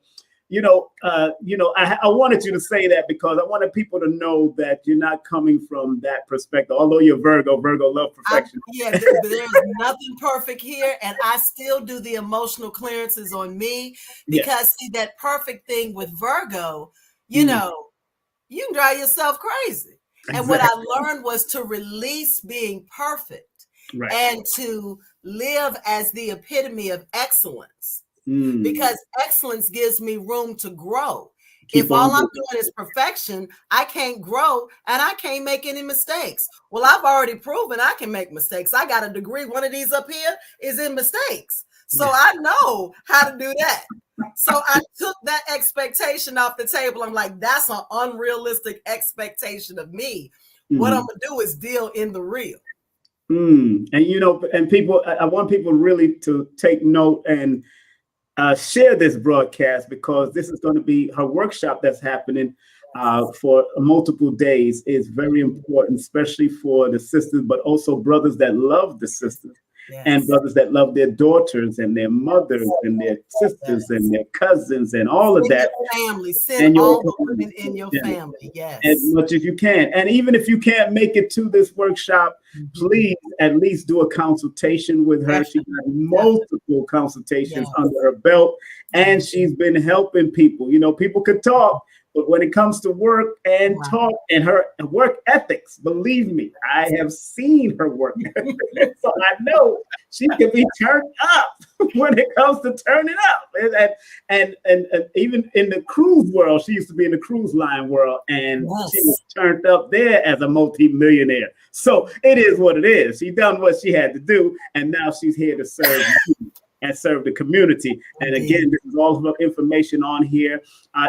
B: I wanted you to say that because I wanted people to know that you're not coming from that perspective. Although you're Virgo love perfection.
C: There's nothing perfect here, and I still do the emotional clearances on me because see that perfect thing with Virgo, you can drive yourself crazy. Exactly. And what I learned was to release being perfect and to live as the epitome of excellence. Because excellence gives me room to grow. If all I'm doing is perfection, I can't grow and I can't make any mistakes. Well, I've already proven I can make mistakes. I got a degree. One of these up here is in mistakes. So I know how to do that. So I took that expectation off the table. I'm like, that's an unrealistic expectation of me. What I'm going to do is deal in the real.
B: And, and people, I want people really to take note and share this broadcast, because this is going to be her workshop that's happening for multiple days. Is very important, especially for the sisters, but also brothers that love the sisters. Yes. And brothers that love their daughters and their mothers and their sisters and their cousins and all of that.
C: Family, send all the women in your family, yes,
B: as much as you can. And even if you can't make it to this workshop, please at least do a consultation with her. She got multiple consultations under her belt, and she's been helping people. People could talk, but when it comes to work and talk and her work ethics, believe me, I have seen her work ethics. So I know she can be turned up when it comes to turning up. And even in the cruise world, she used to be in the cruise line world, and she was turned up there as a multi-millionaire. So it is what it is. She done what she had to do, and now she's here to serve you and serve the community. And again, this is all about information on here.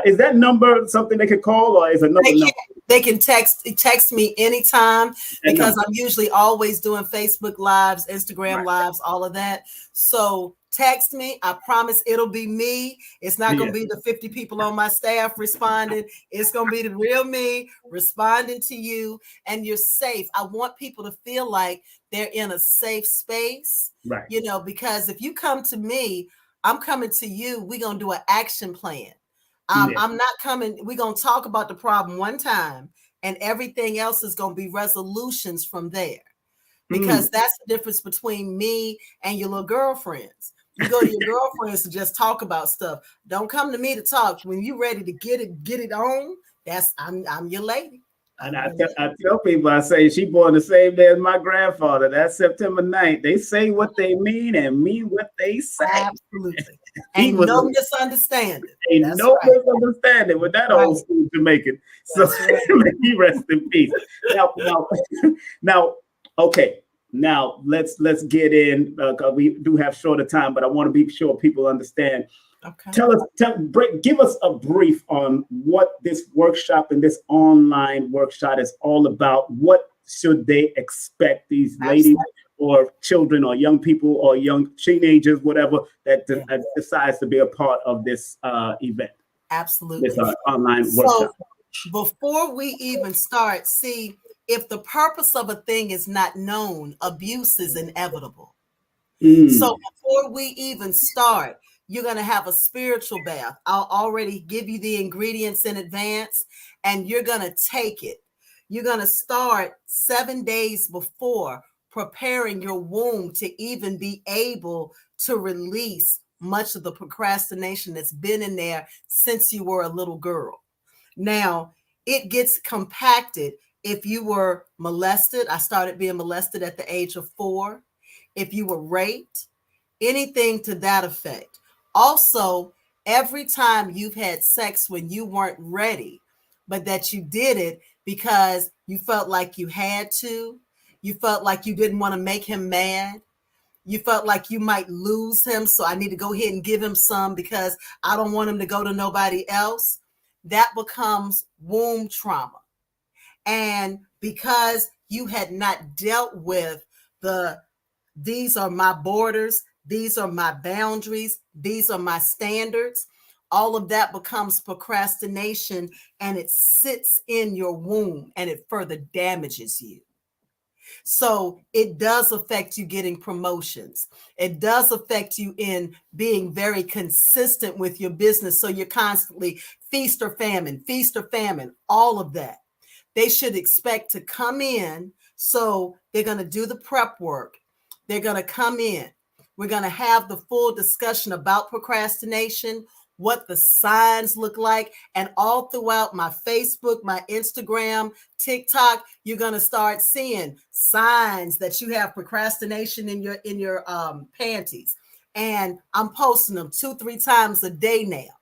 B: Is that number something they could call, or is another number?
C: They can text me anytime, because I'm usually always doing Facebook Lives, Instagram Lives, all of that. So text me. I promise it'll be me. It's not going to be the 50 people on my staff responding. It's going to be the real me responding to you, and you're safe. I want people to feel like they're in a safe space, because if you come to me, I'm coming to you. We're going to do an action plan. I'm not coming. We're going to talk about the problem one time, and everything else is going to be resolutions from there, because that's the difference between me and your little girlfriends. You go to your girlfriends to just talk about stuff. Don't come to me to talk. When you're ready to get it on, I'm your lady.
B: And I tell people, I say, she born the same day as my grandfather. That's September 9th. They say what they mean and mean what they say.
C: Absolutely. Ain't no misunderstanding.
B: Ain't no misunderstanding with that old school Jamaican. So let me rest in peace. Now, okay. Now let's get in. We do have shorter time, but I want to be sure people understand. Okay. Give us a brief on what this workshop and this online workshop is all about. What should they expect, these ladies or children or young people or young teenagers, whatever, that decides to be a part of this event?
C: Absolutely.
B: This online workshop.
C: Before we even start, see, if the purpose of a thing is not known, abuse is inevitable. So before we even start, you're going to have a spiritual bath. I'll already give you the ingredients in advance, and you're going to take it. You're going to start 7 days before, preparing your womb to even be able to release much of the procrastination that's been in there since you were a little girl. Now, it gets compacted. If you were molested, I started being molested at the age of 4. If you were raped, anything to that effect. Also, every time you've had sex when you weren't ready, but that you did it because you felt like you had to, you felt like you didn't want to make him mad, you felt like you might lose him, so I need to go ahead and give him some because I don't want him to go to nobody else, that becomes womb trauma. And because you had not dealt with these are my borders, these are my boundaries, these are my standards, all of that becomes procrastination, and it sits in your womb and it further damages you. So it does affect you getting promotions. It does affect you in being very consistent with your business. So you're constantly feast or famine, all of that. They should expect to come in. So they're going to do the prep work. They're going to come in. We're going to have the full discussion about procrastination, what the signs look like. And all throughout my Facebook, my Instagram, TikTok, you're going to start seeing signs that you have procrastination in your panties. And I'm posting them 2-3 times a day now,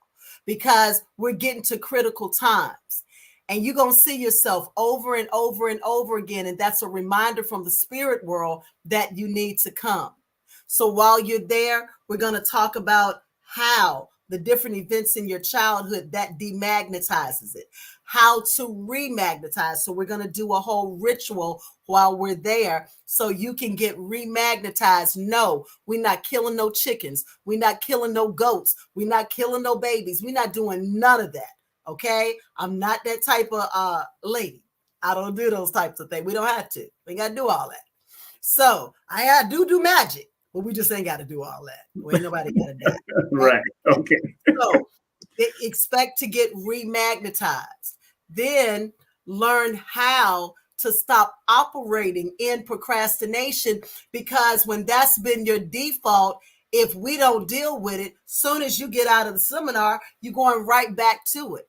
C: because we're getting to critical times. And you're going to see yourself over and over and over again. And that's a reminder from the spirit world that you need to come. So while you're there, we're going to talk about how the different events in your childhood that demagnetizes it, how to remagnetize. So we're going to do a whole ritual while we're there so you can get remagnetized. No, we're not killing no chickens. We're not killing no goats. We're not killing no babies. We're not doing none of that. Okay, I'm not that type of lady. I don't do those types of things. We don't have to. We ain't got to do all that. So I do magic, but we just ain't got to do all that. We ain't nobody got to die.
B: Right. Okay.
C: So expect to get remagnetized. Then learn how to stop operating in procrastination, because when that's been your default, if we don't deal with it, soon as you get out of the seminar, you're going right back to it.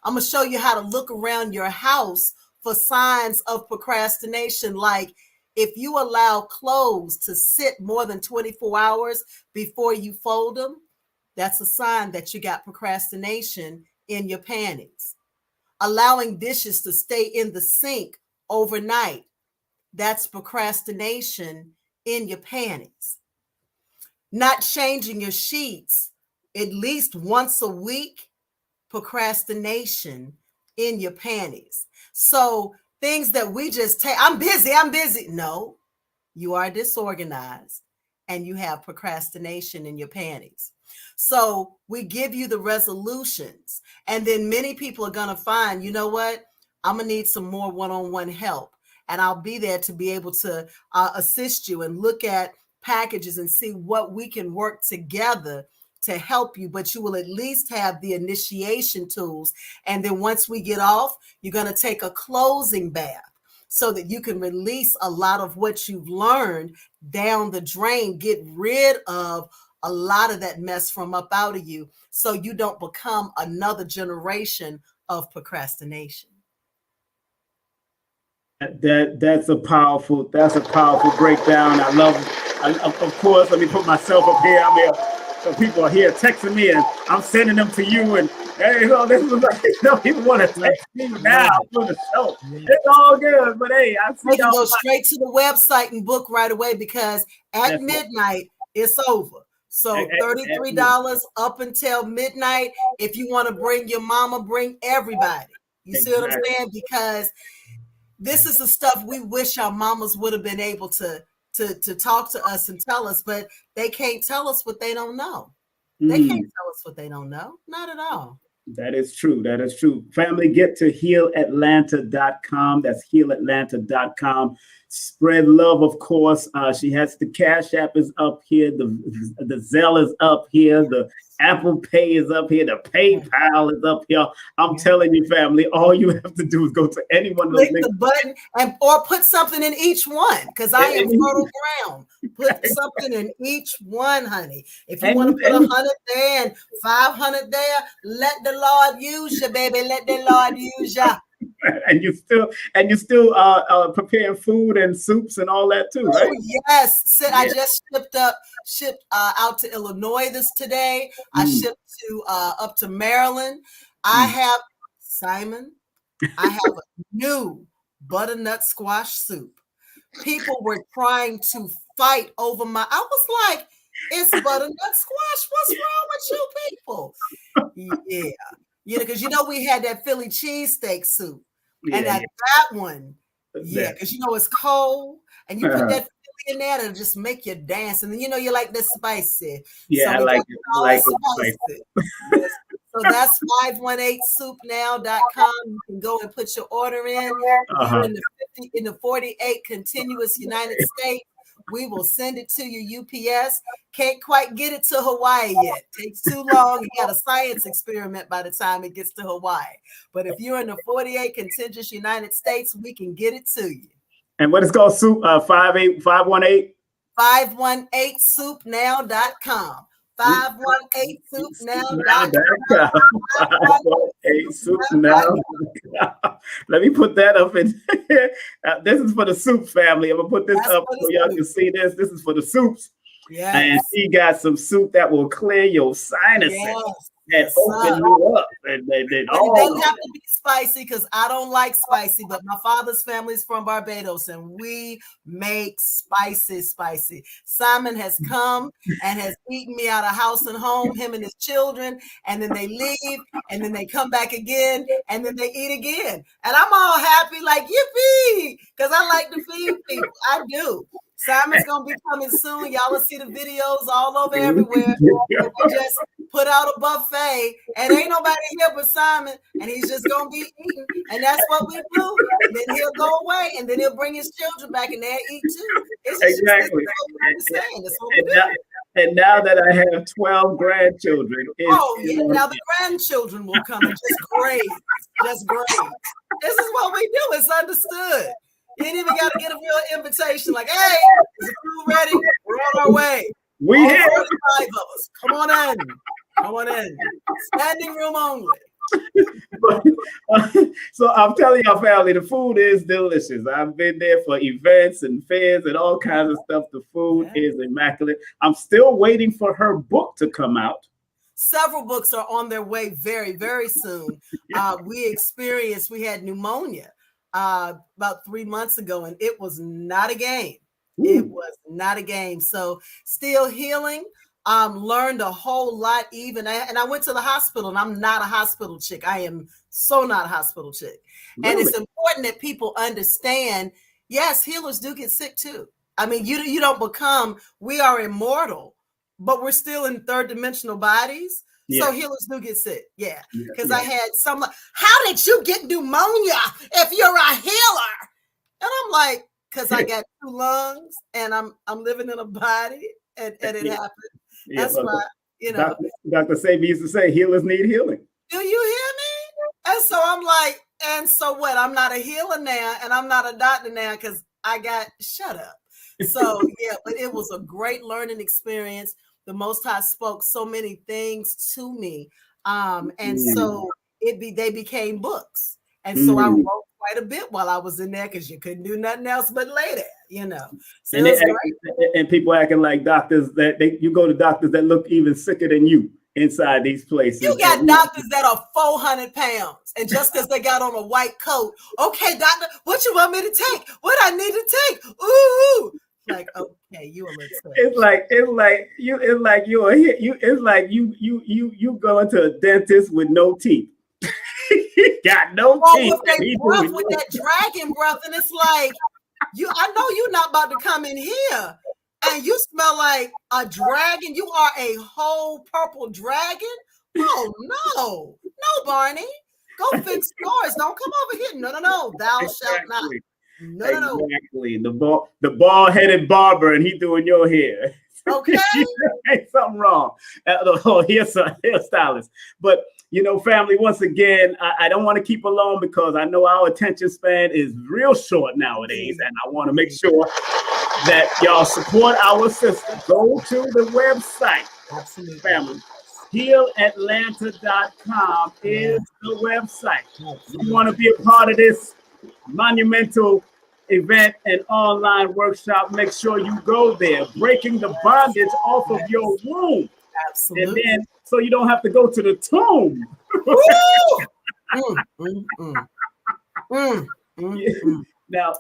C: I'm going to show you how to look around your house for signs of procrastination. Like if you allow clothes to sit more than 24 hours before you fold them, that's a sign that you got procrastination in your panties. Allowing dishes to stay in the sink overnight, that's procrastination in your panties. Not changing your sheets at least once a week, procrastination in your panties. So things that we just take, I'm busy. No, you are disorganized and you have procrastination in your panties. So we give you the resolutions, and then many people are going to find, you know what, I'm going to need some more one-on-one help. And I'll be there to be able to assist you and look at packages and see what we can work together to help you, but you will at least have the initiation tools. And then once we get off, you're going to take a closing bath so that you can release a lot of what you've learned down the drain, get rid of a lot of that mess from up out of you so you don't become another generation of procrastination.
B: That's a powerful breakdown. I love it. Of course, let me put myself up here. I'm here. So people are here texting me, and I'm sending them to you. And hey, this was like, people want to text me now for the show. It's all good, but hey, I see y'all.
C: Go straight to the website and book right away, because at midnight it's over. So $33 up until midnight. If you want to bring your mama, bring everybody. You see what I'm saying? Because this is the stuff we wish our mamas would have been able to talk to us and tell us, but they can't tell us what they don't know. They can't tell us what they don't know. Not at all.
B: That is true. Family, get to healatlanta.com. That's healatlanta.com. Spread love, of course. She has the CashApp is up here. The Zelle is up here. The ApplePay is up here. The PayPal is up here. I'm telling you, family, all you have to do is go to any one of those links.
C: Click the button or put something in each one, because I am fertile ground. Put something in each one, honey. If you want to put 100 there and 500 there, let the Lord use you, baby. Let the Lord use you.
B: And you still preparing food and soups and all that too, right?
C: Oh, yes. I just shipped out to Illinois today. I shipped to up to Maryland. I have a new butternut squash soup. People were trying to fight over I was like, it's butternut squash. What's wrong with you people? Yeah, because we had that Philly cheesesteak soup. And that one, because it's cold, and you put that in there to just make you dance, and then you like the spicy.
B: Yeah, so I like it.
C: Yes. So that's 518soupnow.com. You can go and put your order in. You're in the 48 continuous United States. We will send it to you UPS. Can't quite get it to Hawaii yet. Takes too long. You got a science experiment by the time it gets to Hawaii. But if you're in the 48 contiguous United States, we can get it to you.
B: And what is called soup? 518?
C: 518soupnow.com. 518soupnow.com.
B: 518soupnow.com. Let me put that up in here. This is for the soup family. I'm gonna put this up so y'all can see this. This is for the soups.
C: Yes.
B: And she got some soup that will clear your sinuses.
C: Yes.
B: and open you up. And
C: it doesn't have to be spicy because I don't like spicy, but my father's family is from Barbados and we make spicy. Simon has come and has eaten me out of house and home, him and his children, and then they leave and then they come back again and then they eat again. And I'm all happy like, yippee, because I like to feed people. I do. Simon's gonna be coming soon. Y'all will see the videos all over everywhere. We just put out a buffet, and ain't nobody here but Simon, and he's just gonna be eating, and that's what we do. And then he'll go away, and then he'll bring his children back, and they'll eat too.
B: Exactly.
C: That's what we do.
B: And now that I have 12 grandchildren,
C: now the grandchildren will come and just graze. This is what we do. It's understood. You ain't even got to get a real invitation like, hey, is the food ready? We're on our way.
B: We here.
C: 45 of us. Come on in. Standing room only.
B: So I'm telling y'all, family, the food is delicious. I've been there for events and fairs and all kinds of stuff. The food is immaculate. I'm still waiting for her book to come out.
C: Several books are on their way very, very soon. We had pneumonia about 3 months ago, and it was not a game. Ooh. It was not a game. So still healing. Learned a whole lot even. And I went to the hospital, and I'm not a hospital chick. I am so not a hospital chick. Really? And it's important that people understand, yes, healers do get sick too. I mean, you don't become, we are immortal, but we're still in third dimensional bodies. Yeah. So healers do get sick. Yeah. Because I had some, how did you get pneumonia if you're a healer? And I'm like, because I got 2 lungs and I'm living in a body and it happened. That's why,
B: Dr. Sabi used to say healers need healing.
C: Do you hear me? And so I'm like, and so what? I'm not a healer now and I'm not a doctor now because I got shut up. So but it was a great learning experience. The Most High spoke so many things to me. So they became books. And so I wrote quite a bit while I was in there because you couldn't do nothing else but lay there, So
B: and people acting like doctors you go to doctors that look even sicker than you inside these places.
C: You got doctors that are 400 pounds. And just because they got on a white coat, okay, doctor, what you want me to take? What I need to take? Ooh. Like, okay, you a little sick.
B: It's like you going to a dentist with no teeth. Got no teeth.
C: With that dragon breath, and it's like I know you're not about to come in here and you smell like a dragon. You are a whole purple dragon. Oh no, Barney, go fix yours. Don't come over here. No, thou shalt not. No.
B: Exactly. The bald-headed barber, and he doing your hair.
C: Okay.
B: Ain't something wrong. Hairstylist. But family, once again, I don't want to keep alone because I know our attention span is real short nowadays, and I want to make sure that y'all support our sister. Go to the website.
C: Absolutely.
B: Family. healatlanta.com is the website. If you want to be a part of this monumental event and online workshop, make sure you go there. Breaking the bondage off of your womb.
C: Absolutely.
B: And then so you don't have to go to the tomb.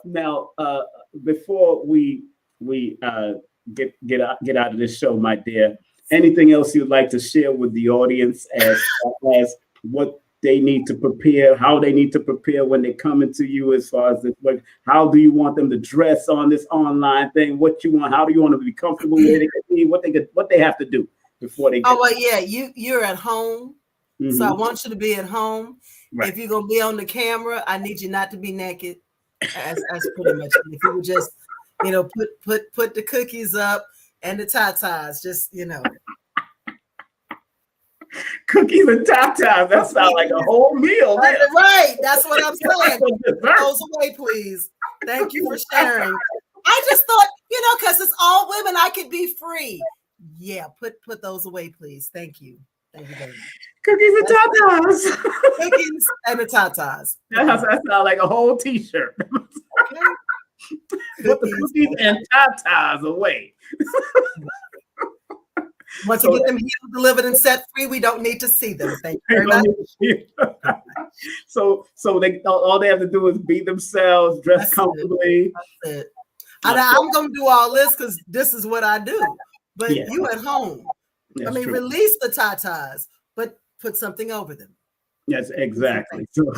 B: Now, before we get out of this show, my dear, anything else you'd like to share with the audience as what they need to prepare, how they need to prepare when they come into you, as far as this, like, how do you want them to dress on this online thing? What you want? How do you want them to be comfortable with it? What they have to do before they?
C: You're at home, so I want you to be at home. Right. If you're gonna be on the camera, I need you not to be naked. That's pretty much it. If you would just, put the cookies up and the tatas, just
B: Cookies and tatas. That sounds like a whole meal.
C: Right. That's what I'm saying. Put those away, please. Thank you for sharing. I just thought, because it's all women, I could be free. Yeah, put those away, please. Thank you. Thank you very much.
B: Cookies and tatas.
C: Cookies and the tatas.
B: That sounds like a whole t-shirt.
C: Okay.
B: Put the cookies and tatas away.
C: Once
B: So
C: we get them healed, delivered, and set free, we don't need to see them. Thank you very much.
B: So they all they have to do is be themselves, dress comfortably.
C: That's it. I'm going to do all this because this is what I do. But you at home,
B: That's true.
C: release the tatas, but put something over them.
B: Yes, exactly. So,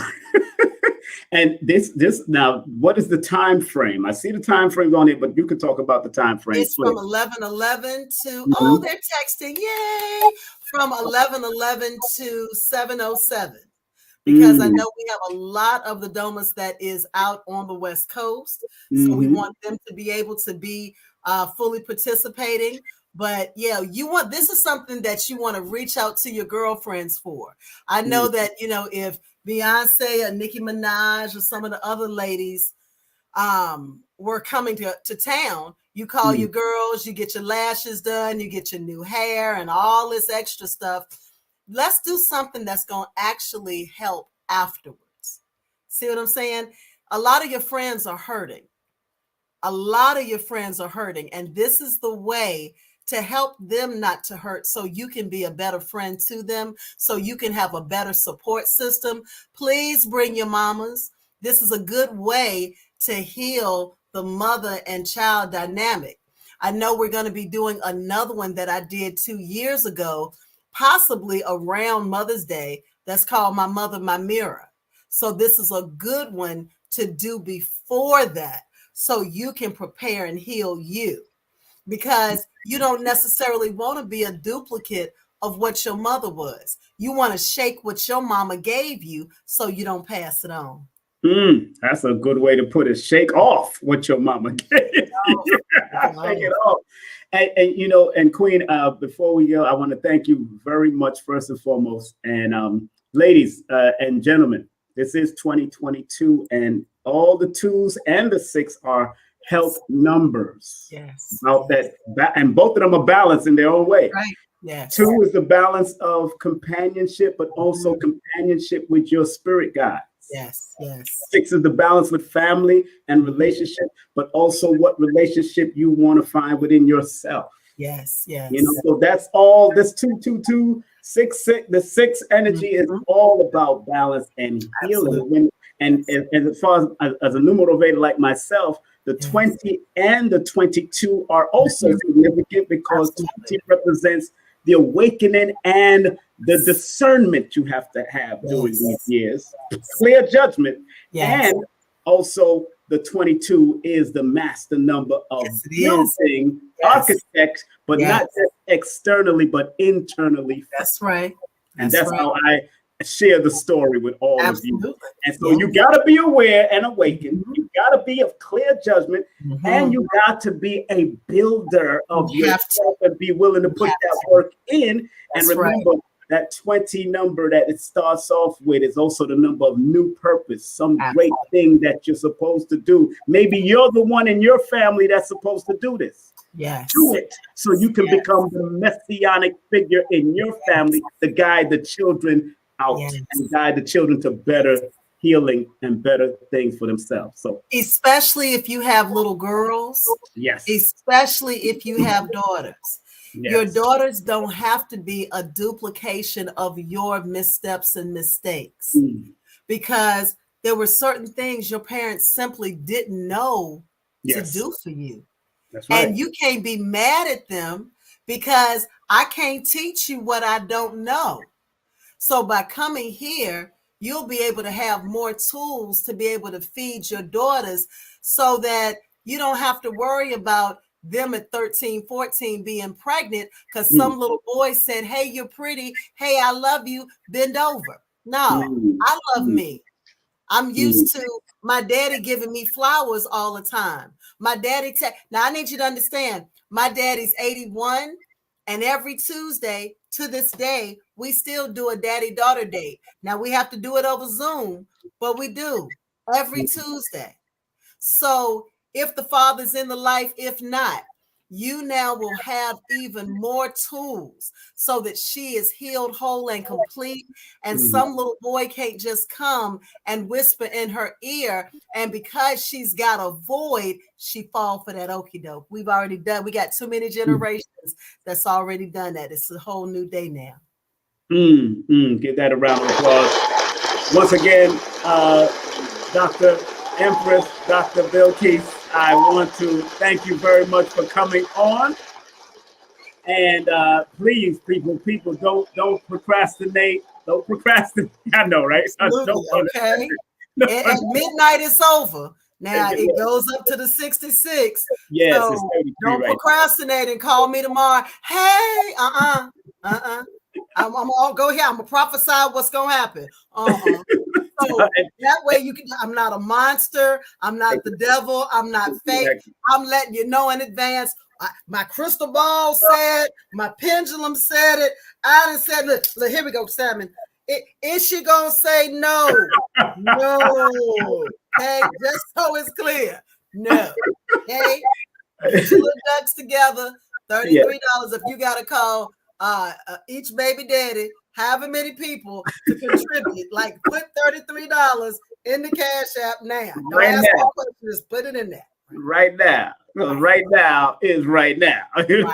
B: and this now, what is the time frame? I see the time frames on it, but you can talk about the time frame.
C: It's from 11:11 to they're texting, yay! From 11:11 to 7:07. Because I know we have a lot of the domas that is out on the West Coast. So we want them to be able to be fully participating. But yeah, this is something that you want to reach out to your girlfriends for. I know that, if Beyonce or Nicki Minaj or some of the other ladies were coming to town, you call your girls, you get your lashes done, you get your new hair and all this extra stuff. Let's do something that's going to actually help afterwards. See what I'm saying? A lot of your friends are hurting. And this is the way to help them not to hurt, so you can be a better friend to them, so you can have a better support system. Please bring your mamas. This is a good way to heal the mother and child dynamic. I know we're going to be doing another one that I did 2 years ago, possibly around Mother's Day, that's called My Mother, My Mirror. So this is a good one to do before that, so you can prepare and heal you, because you don't necessarily want to be a duplicate of what your mother was. You want to shake what your mama gave you so you don't pass it on.
B: That's a good way to put it. Shake off what your mama gave you. Shake it off. And Queen, before we go, I want to thank you very much, first and foremost. And ladies and gentlemen, this is 2022, and all the 2s and the 6 are health numbers.
C: Yes.
B: And both of them are balanced in their own way.
C: Right. Yes.
B: 2 is the balance of companionship, but also companionship with your spirit guides.
C: Yes, yes.
B: 6 is the balance with family and relationship, but also what relationship you want to find within yourself.
C: Yes, yes.
B: So that's all. This 2, 6, the 6 energy is all about balance and healing. And as far as a numerovator like myself, the 20 and the 22 are also significant, because 20 represents the awakening and the discernment you have to have during these years, clear judgment. And also the 22 is the master number of building architects, but not just externally, but internally.
C: That's right.
B: And that's how I share the story with all of you. And so you got to be aware and awakened. You got to be of clear judgment, and you got to be a builder of yourself and be willing to put that work in. And remember, that 20 number that it starts off with is also the number of new purpose, some great thing that you're supposed to do. Maybe you're the one in your family that's supposed to do this.
C: Yes.
B: Do it so you can become the messianic figure in your family to guide the children out and guide the children to better healing and better things for themselves. So
C: especially if you have little girls, especially if you have daughters. Your daughters don't have to be a duplication of your missteps and mistakes, because there were certain things your parents simply didn't know to do for you.
B: That's right.
C: And you can't be mad at them, because I can't teach you what I don't know. So by coming here, you'll be able to have more tools to be able to feed your daughters, so that you don't have to worry about them at 13, 14 being pregnant because some little boy said, hey, you're pretty. Hey, I love you. Bend over. No, I love me. I'm used to my daddy giving me flowers all the time. My daddy, now I need you to understand, my daddy's 81, and every Tuesday to this day, we still do a daddy-daughter date. Now we have to do it over Zoom, but we do every Tuesday. So if the father's in the life, if not, you now will have even more tools so that she is healed, whole, and complete. And some little boy can't just come and whisper in her ear. And because she's got a void, she fall for that okie doke. We've already done. We got too many generations that's already done that. It's a whole new day now.
B: Give that a round of applause. Once again, Dr. Empress, Dr. Bilquis, I want to thank you very much for coming on. And please, people, don't procrastinate. Don't procrastinate. I know, right?
C: Okay. At midnight, it's over. Now it goes up to the 66.
B: Yes,
C: so
B: it's 33
C: don't procrastinate and call me tomorrow. Hey, I'm gonna go here. I'm gonna prophesy what's gonna happen. So that way you can. I'm not a monster. I'm not the devil. I'm not fake. I'm letting you know in advance. My crystal ball said. My pendulum said it. I done said, look, here we go, Simon. Is she gonna say no? No. Okay, just so it's clear. No. Okay. Get your little ducks together. $33 if you gotta call each baby daddy, however many people to contribute. Like put $33 in the Cash App now. Don't ask no questions, just put it in there.
B: Right now. Right now is right now. Right.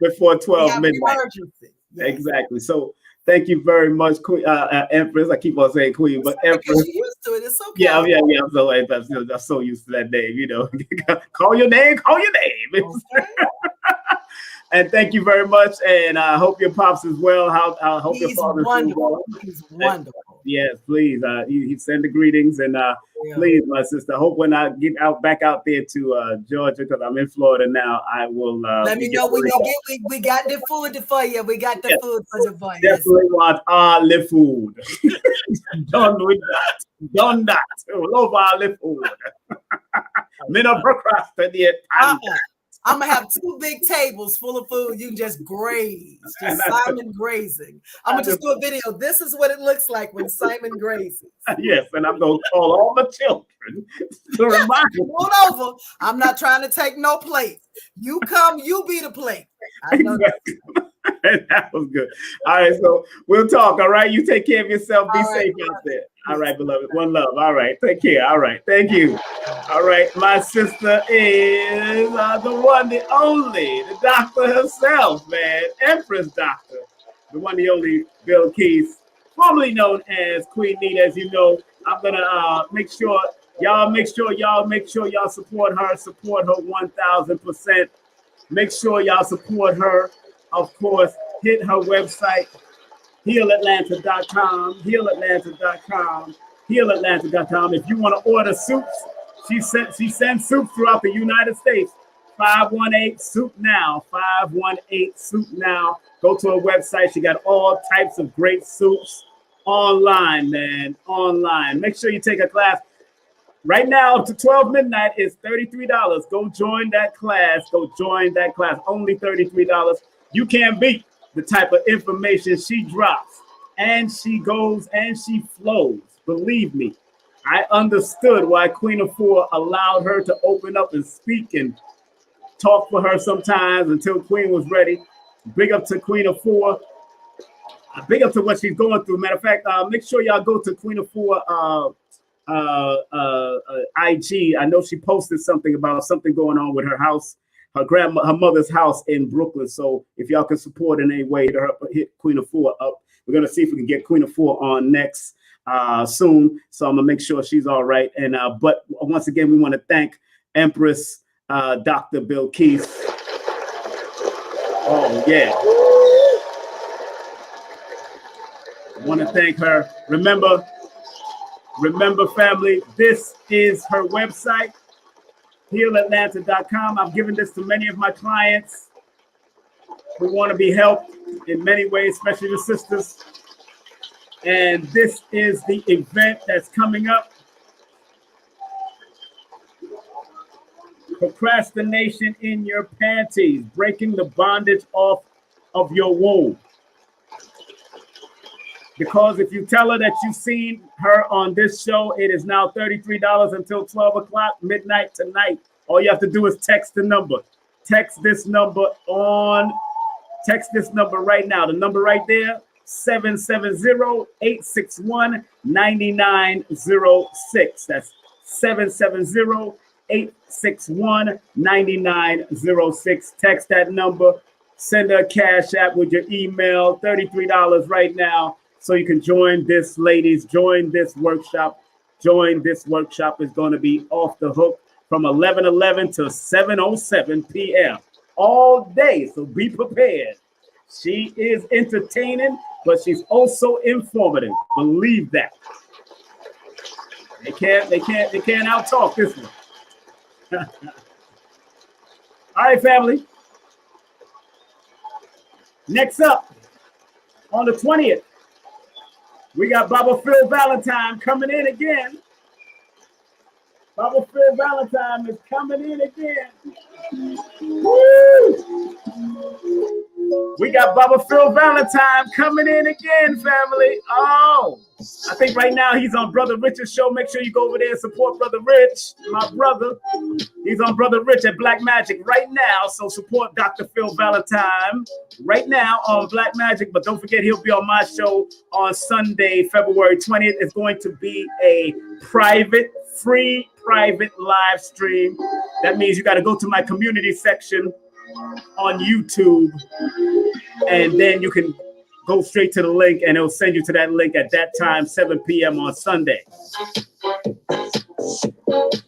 B: Before 12 midnight. Emergency. Yes. Exactly. So thank you very much, Queen, Empress. I keep on saying Queen, but Empress.
C: You're used to it. It's okay.
B: Yeah. I'm so used to that name. You know, call your name. Okay. And thank you very much. And I hope your pops is well. I hope your father's
C: wonderful. He's wonderful.
B: Yes, please. He send the greetings and please, my sister. I hope when I get back out there to Georgia, because I'm in Florida now, I will
C: let me know when you get. We got the food for you. We got the food for you.
B: Definitely want olive food. Done with that. Done that. Love olive food. Me no procrastinate.
C: I'm gonna have 2 big tables full of food. You can just graze, just Simon grazing. I'm gonna just do a video. This is what it looks like when Simon grazes.
B: Yes, and I'm gonna call all the children to remind them.
C: Hold over. I'm not trying to take no plate. You come, you be the plate. I know
B: exactly. That was good. All right, so we'll talk. All right, you take care of yourself. Be safe out there. All right, beloved. One love. All right, take care. All right, thank you. All right, my sister is the one, the only, the doctor herself, man. Empress Doctor, the one, the only Bilquis, formerly known as QueenNeith. As you know, I'm gonna make sure y'all support her 1,000%. Make sure y'all support her. Of course, hit her website, healatlanta.com, healatlanta.com. If you want to order soups, she sends soups throughout the United States. 518-SOUP NOW, 518-SOUP NOW. Go to her website. She got all types of great soups online, man, online. Make sure you take a class. Right now, up to 12 midnight is $33. Go join that class. Only $33. You can't beat the type of information she drops. And she goes and she flows. Believe me, I understood why Queen of Four allowed her to open up and speak and talk for her sometimes until Queen was ready. Big up to Queen of Four. Big up to what she's going through. Matter of fact, make sure y'all go to Queen of Four IG. I know she posted something about something going on with her house, her mother's house in Brooklyn. So if y'all can support in any way to hit Queen of Four up. We're gonna see if we can get Queen of Four on next soon. So I'm gonna make sure she's all right. And but once again, we want to thank Empress Dr. Bilquis. Oh yeah. I want to thank her. Remember, family, this is her website, healatlanta.com. I've given this to many of my clients who want to be helped in many ways, especially the sisters. And this is the event that's coming up. Procrastination in Your Panties, breaking the bondage off of your womb. Because if you tell her that you've seen her on this show, it is now $33 until 12 o'clock midnight tonight. All you have to do is text the number Text this number right now. The number right there, 770-861-9906. That's 770-861-9906. Text that number. Send her a cash app with your email. $33 right now. So you can join this, ladies. Join this workshop. Join this workshop. Is going to be off the hook from 11:11 to 7:07 p.m. all day. So be prepared. She is entertaining, but she's also informative. Believe that. They can't out-talk this one. All right, family. Next up, on the 20th, we got Baba Phil Valentine coming in again. Baba Phil Valentine is coming in again. Woo! We got Baba Phil Valentine coming in again, family. Oh, I think right now he's on Brother Rich's show. Make sure you go over there and support Brother Rich, my brother. He's on Brother Rich at Black Magic right now. So support Dr. Phil Valentine right now on Black Magic. But don't forget, he'll be on my show on Sunday, February 20th. It's going to be a free private live stream. That means you got to go to my community section on YouTube, and then you can go straight to the link, and it'll send you to that link at that time, 7 p.m. on Sunday.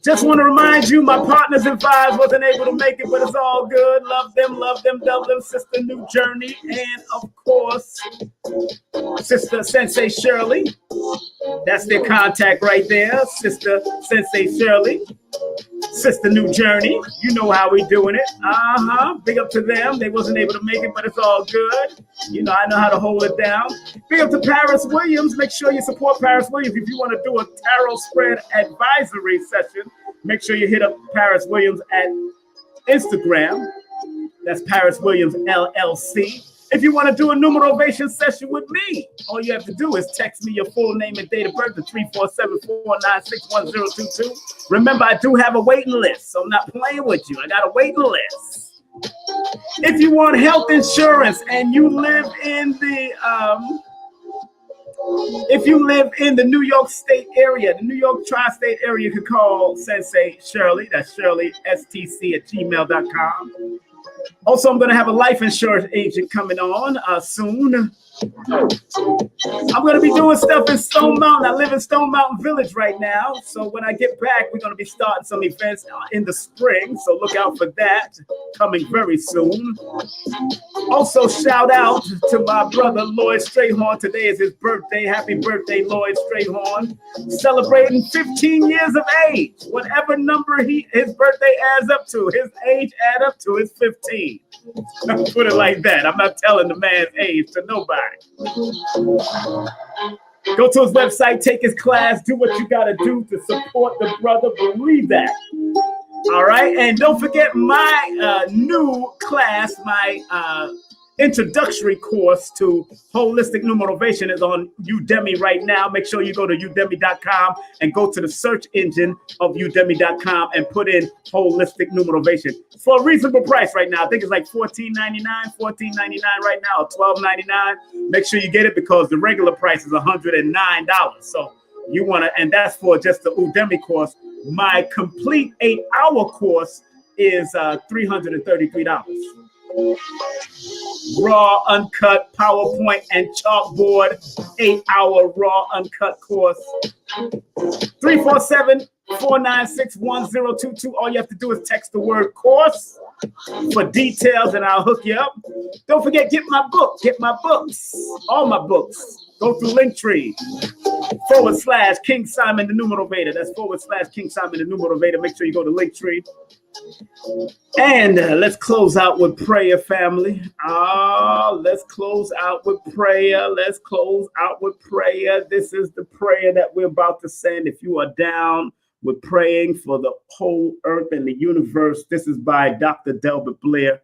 B: Just want to remind you, my partners in fives wasn't able to make it, but it's all good. Love them, love them. Sister Nujurney, and of course, Sister Sensei Sherly. That's their contact right there, Sister Sensei Sherly. Sister Nujurney, you know how we doing it. Big up to them. They wasn't able to make it, but it's all good. You know, I know how to hold it down. Big up to Paris Williams. Make sure you support Paris Williams. If you want to do a tarot spread advisory session, make sure you hit up Paris Williams at Instagram. That's Paris Williams LLC. If you want to do a Numerovation session with me, all you have to do is text me your full name and date of birth to 347-496-1022. Remember, I do have a waiting list, so I'm not playing with you. I got a waiting list. If you want health insurance and you live in the New York State area, the New York tri-state area, you can call Sensei Sherly. That's sherlystc@gmail.com. Also, I'm going to have a life insurance agent coming on soon. I'm going to be doing stuff in Stone Mountain. I live in Stone Mountain Village right now. So when I get back, we're going to be starting some events in the spring. So look out for that coming very soon. Also, shout out to my brother, Lloyd Strayhorn. Today is his birthday. Happy birthday, Lloyd Strayhorn. Celebrating 15 years of age. Whatever number his birthday adds up to, his age add up to is 15. Put it like that. I'm not telling the man's age to nobody. Go to his website, take his class, do what you got to do to support the brother. Believe that. All right. And don't forget my new class, my introductory course to holistic numerovation is on Udemy right now. Make sure you go to udemy.com and go to the search engine of udemy.com and put in holistic numerovation for a reasonable price right now. I think it's like $14.99 right now, or $12.99. Make sure you get it because the regular price is $109. So you want to, and that's for just the Udemy course. My complete 8-hour course is $333. Raw, uncut, PowerPoint, and chalkboard, 8-hour raw, uncut course. 347-496-1022. All you have to do is text the word course for details, and I'll hook you up. Don't forget, get my book. Get my books. All my books. Go through Linktree / King Simon the Numerovator. That's / King Simon the Numerovator. Make sure you go to Linktree. And let's close out with prayer, family. Let's close out with prayer. Let's close out with prayer. This is the prayer that we're about to send. If you are down with praying for the whole earth and the universe, this is by Dr. Delbert Blair.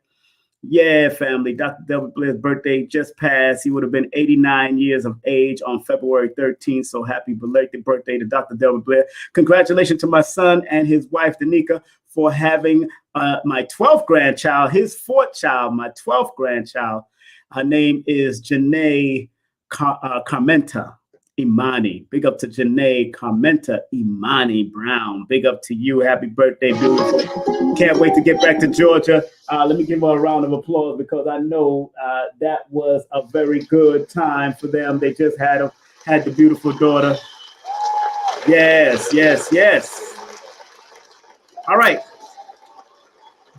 B: Yeah, family. Dr. Delbert Blair's birthday just passed. He would have been 89 years of age on February 13th. So happy belated birthday to Dr. Delbert Blair. Congratulations to my son and his wife, Danica, for having my 12th grandchild, his 4th child, my 12th grandchild. Her name is Janae Carmenta Imani. Big up to Janae Carmenta Imani Brown. Big up to you. Happy birthday, beautiful. Can't wait to get back to Georgia. Let me give her a round of applause because I know that was a very good time for them. They just had the beautiful daughter. Yes, yes, yes. All right.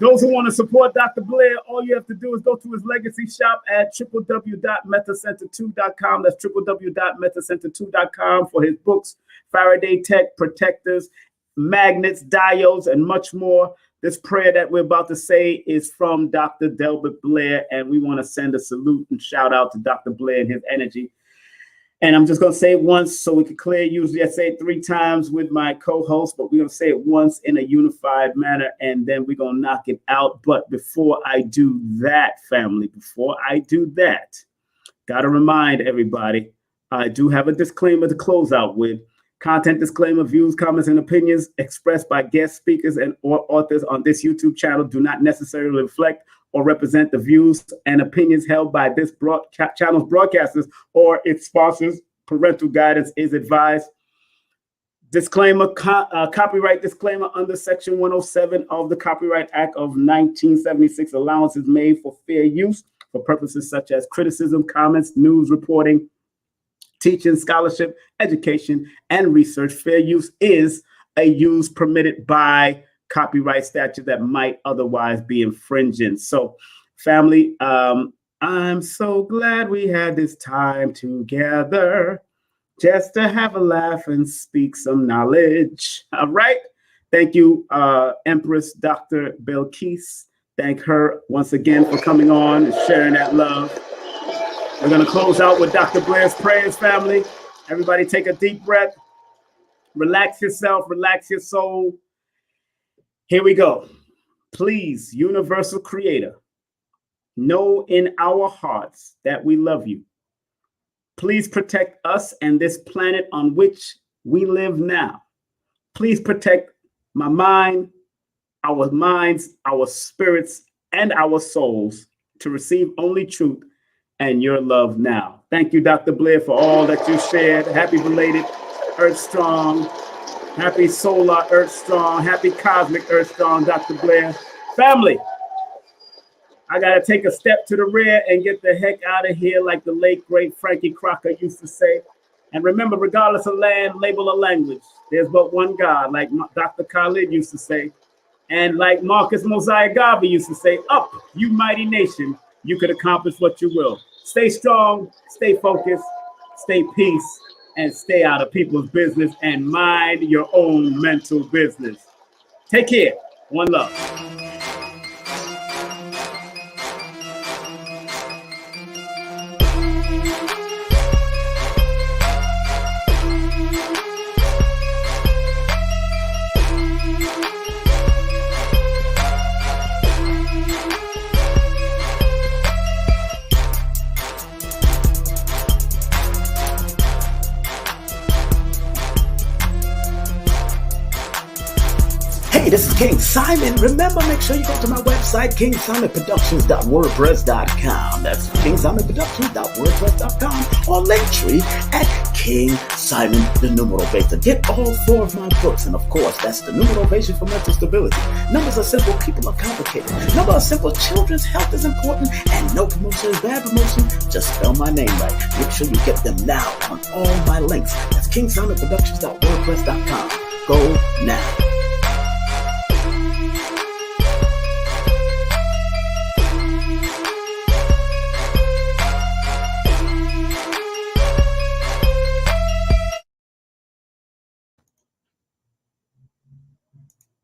B: Those who want to support Dr. Blair, all you have to do is go to his legacy shop at www.metacenter2.com. That's www.metacenter2.com for his books, Faraday Tech, protectors, magnets, diodes, and much more. This prayer that we're about to say is from Dr. Delbert Blair, and we want to send a salute and shout out to Dr. Blair and his energy. And I'm just going to say it once so we can clear. Usually I say it 3 times with my co-host, but we're going to say it once in a unified manner, and then we're going to knock it out. But before I do that, family, got to remind everybody, I do have a disclaimer to close out with. Content disclaimer, views, comments, and opinions expressed by guest speakers and or authors on this YouTube channel do not necessarily reflect or represent the views and opinions held by this channel's broadcasters or its sponsors. Parental guidance is advised. Disclaimer, copyright disclaimer under Section 107 of the Copyright Act of 1976. Allowance is made for fair use for purposes such as criticism, comments, news reporting, teaching, scholarship, education, and research. Fair use is a use permitted by copyright statute that might otherwise be infringing. So, family, I'm so glad we had this time together just to have a laugh and speak some knowledge. All right. Thank you, Empress Dr. Bilquis. Thank her once again for coming on and sharing that love. We're going to close out with Dr. Blair's prayers, family. Everybody take a deep breath. Relax yourself, relax your soul. Here we go. Please, universal creator, know in our hearts that we love you. Please protect us and this planet on which we live now. Please protect my mind, our minds, our spirits, and our souls to receive only truth and your love now. Thank you, Dr. Blair, for all that you shared. Happy belated Earth Strong. Happy solar Earth Strong. Happy cosmic Earth Strong, Dr. Blair. Family, I got to take a step to the rear and get the heck out of here like the late, great Frankie Crocker used to say. And remember, regardless of land, label, or language, there's but one God, like Dr. Khalid used to say. And like Marcus Mosiah Garvey used to say, up, you mighty nation, you could accomplish what you will. Stay strong, stay focused, stay peace, and stay out of people's business and mind your own mental business. Take care. One love.
A: Hey, this is King Simon. Remember, make sure you go to my website, KingSimonPresents.wordpress.com. That's KingSimonPresents.wordpress.com or Linktree at King Simon the Numerovation. Get all 4 of my books, and of course, that's the Numerovation for mental stability. Numbers are simple, people are complicated. Numbers are simple, children's health is important, and no promotion is bad promotion. Just spell my name right. Make sure you get them now on all my links. That's KingSimonPresents.wordpress.com. Go now.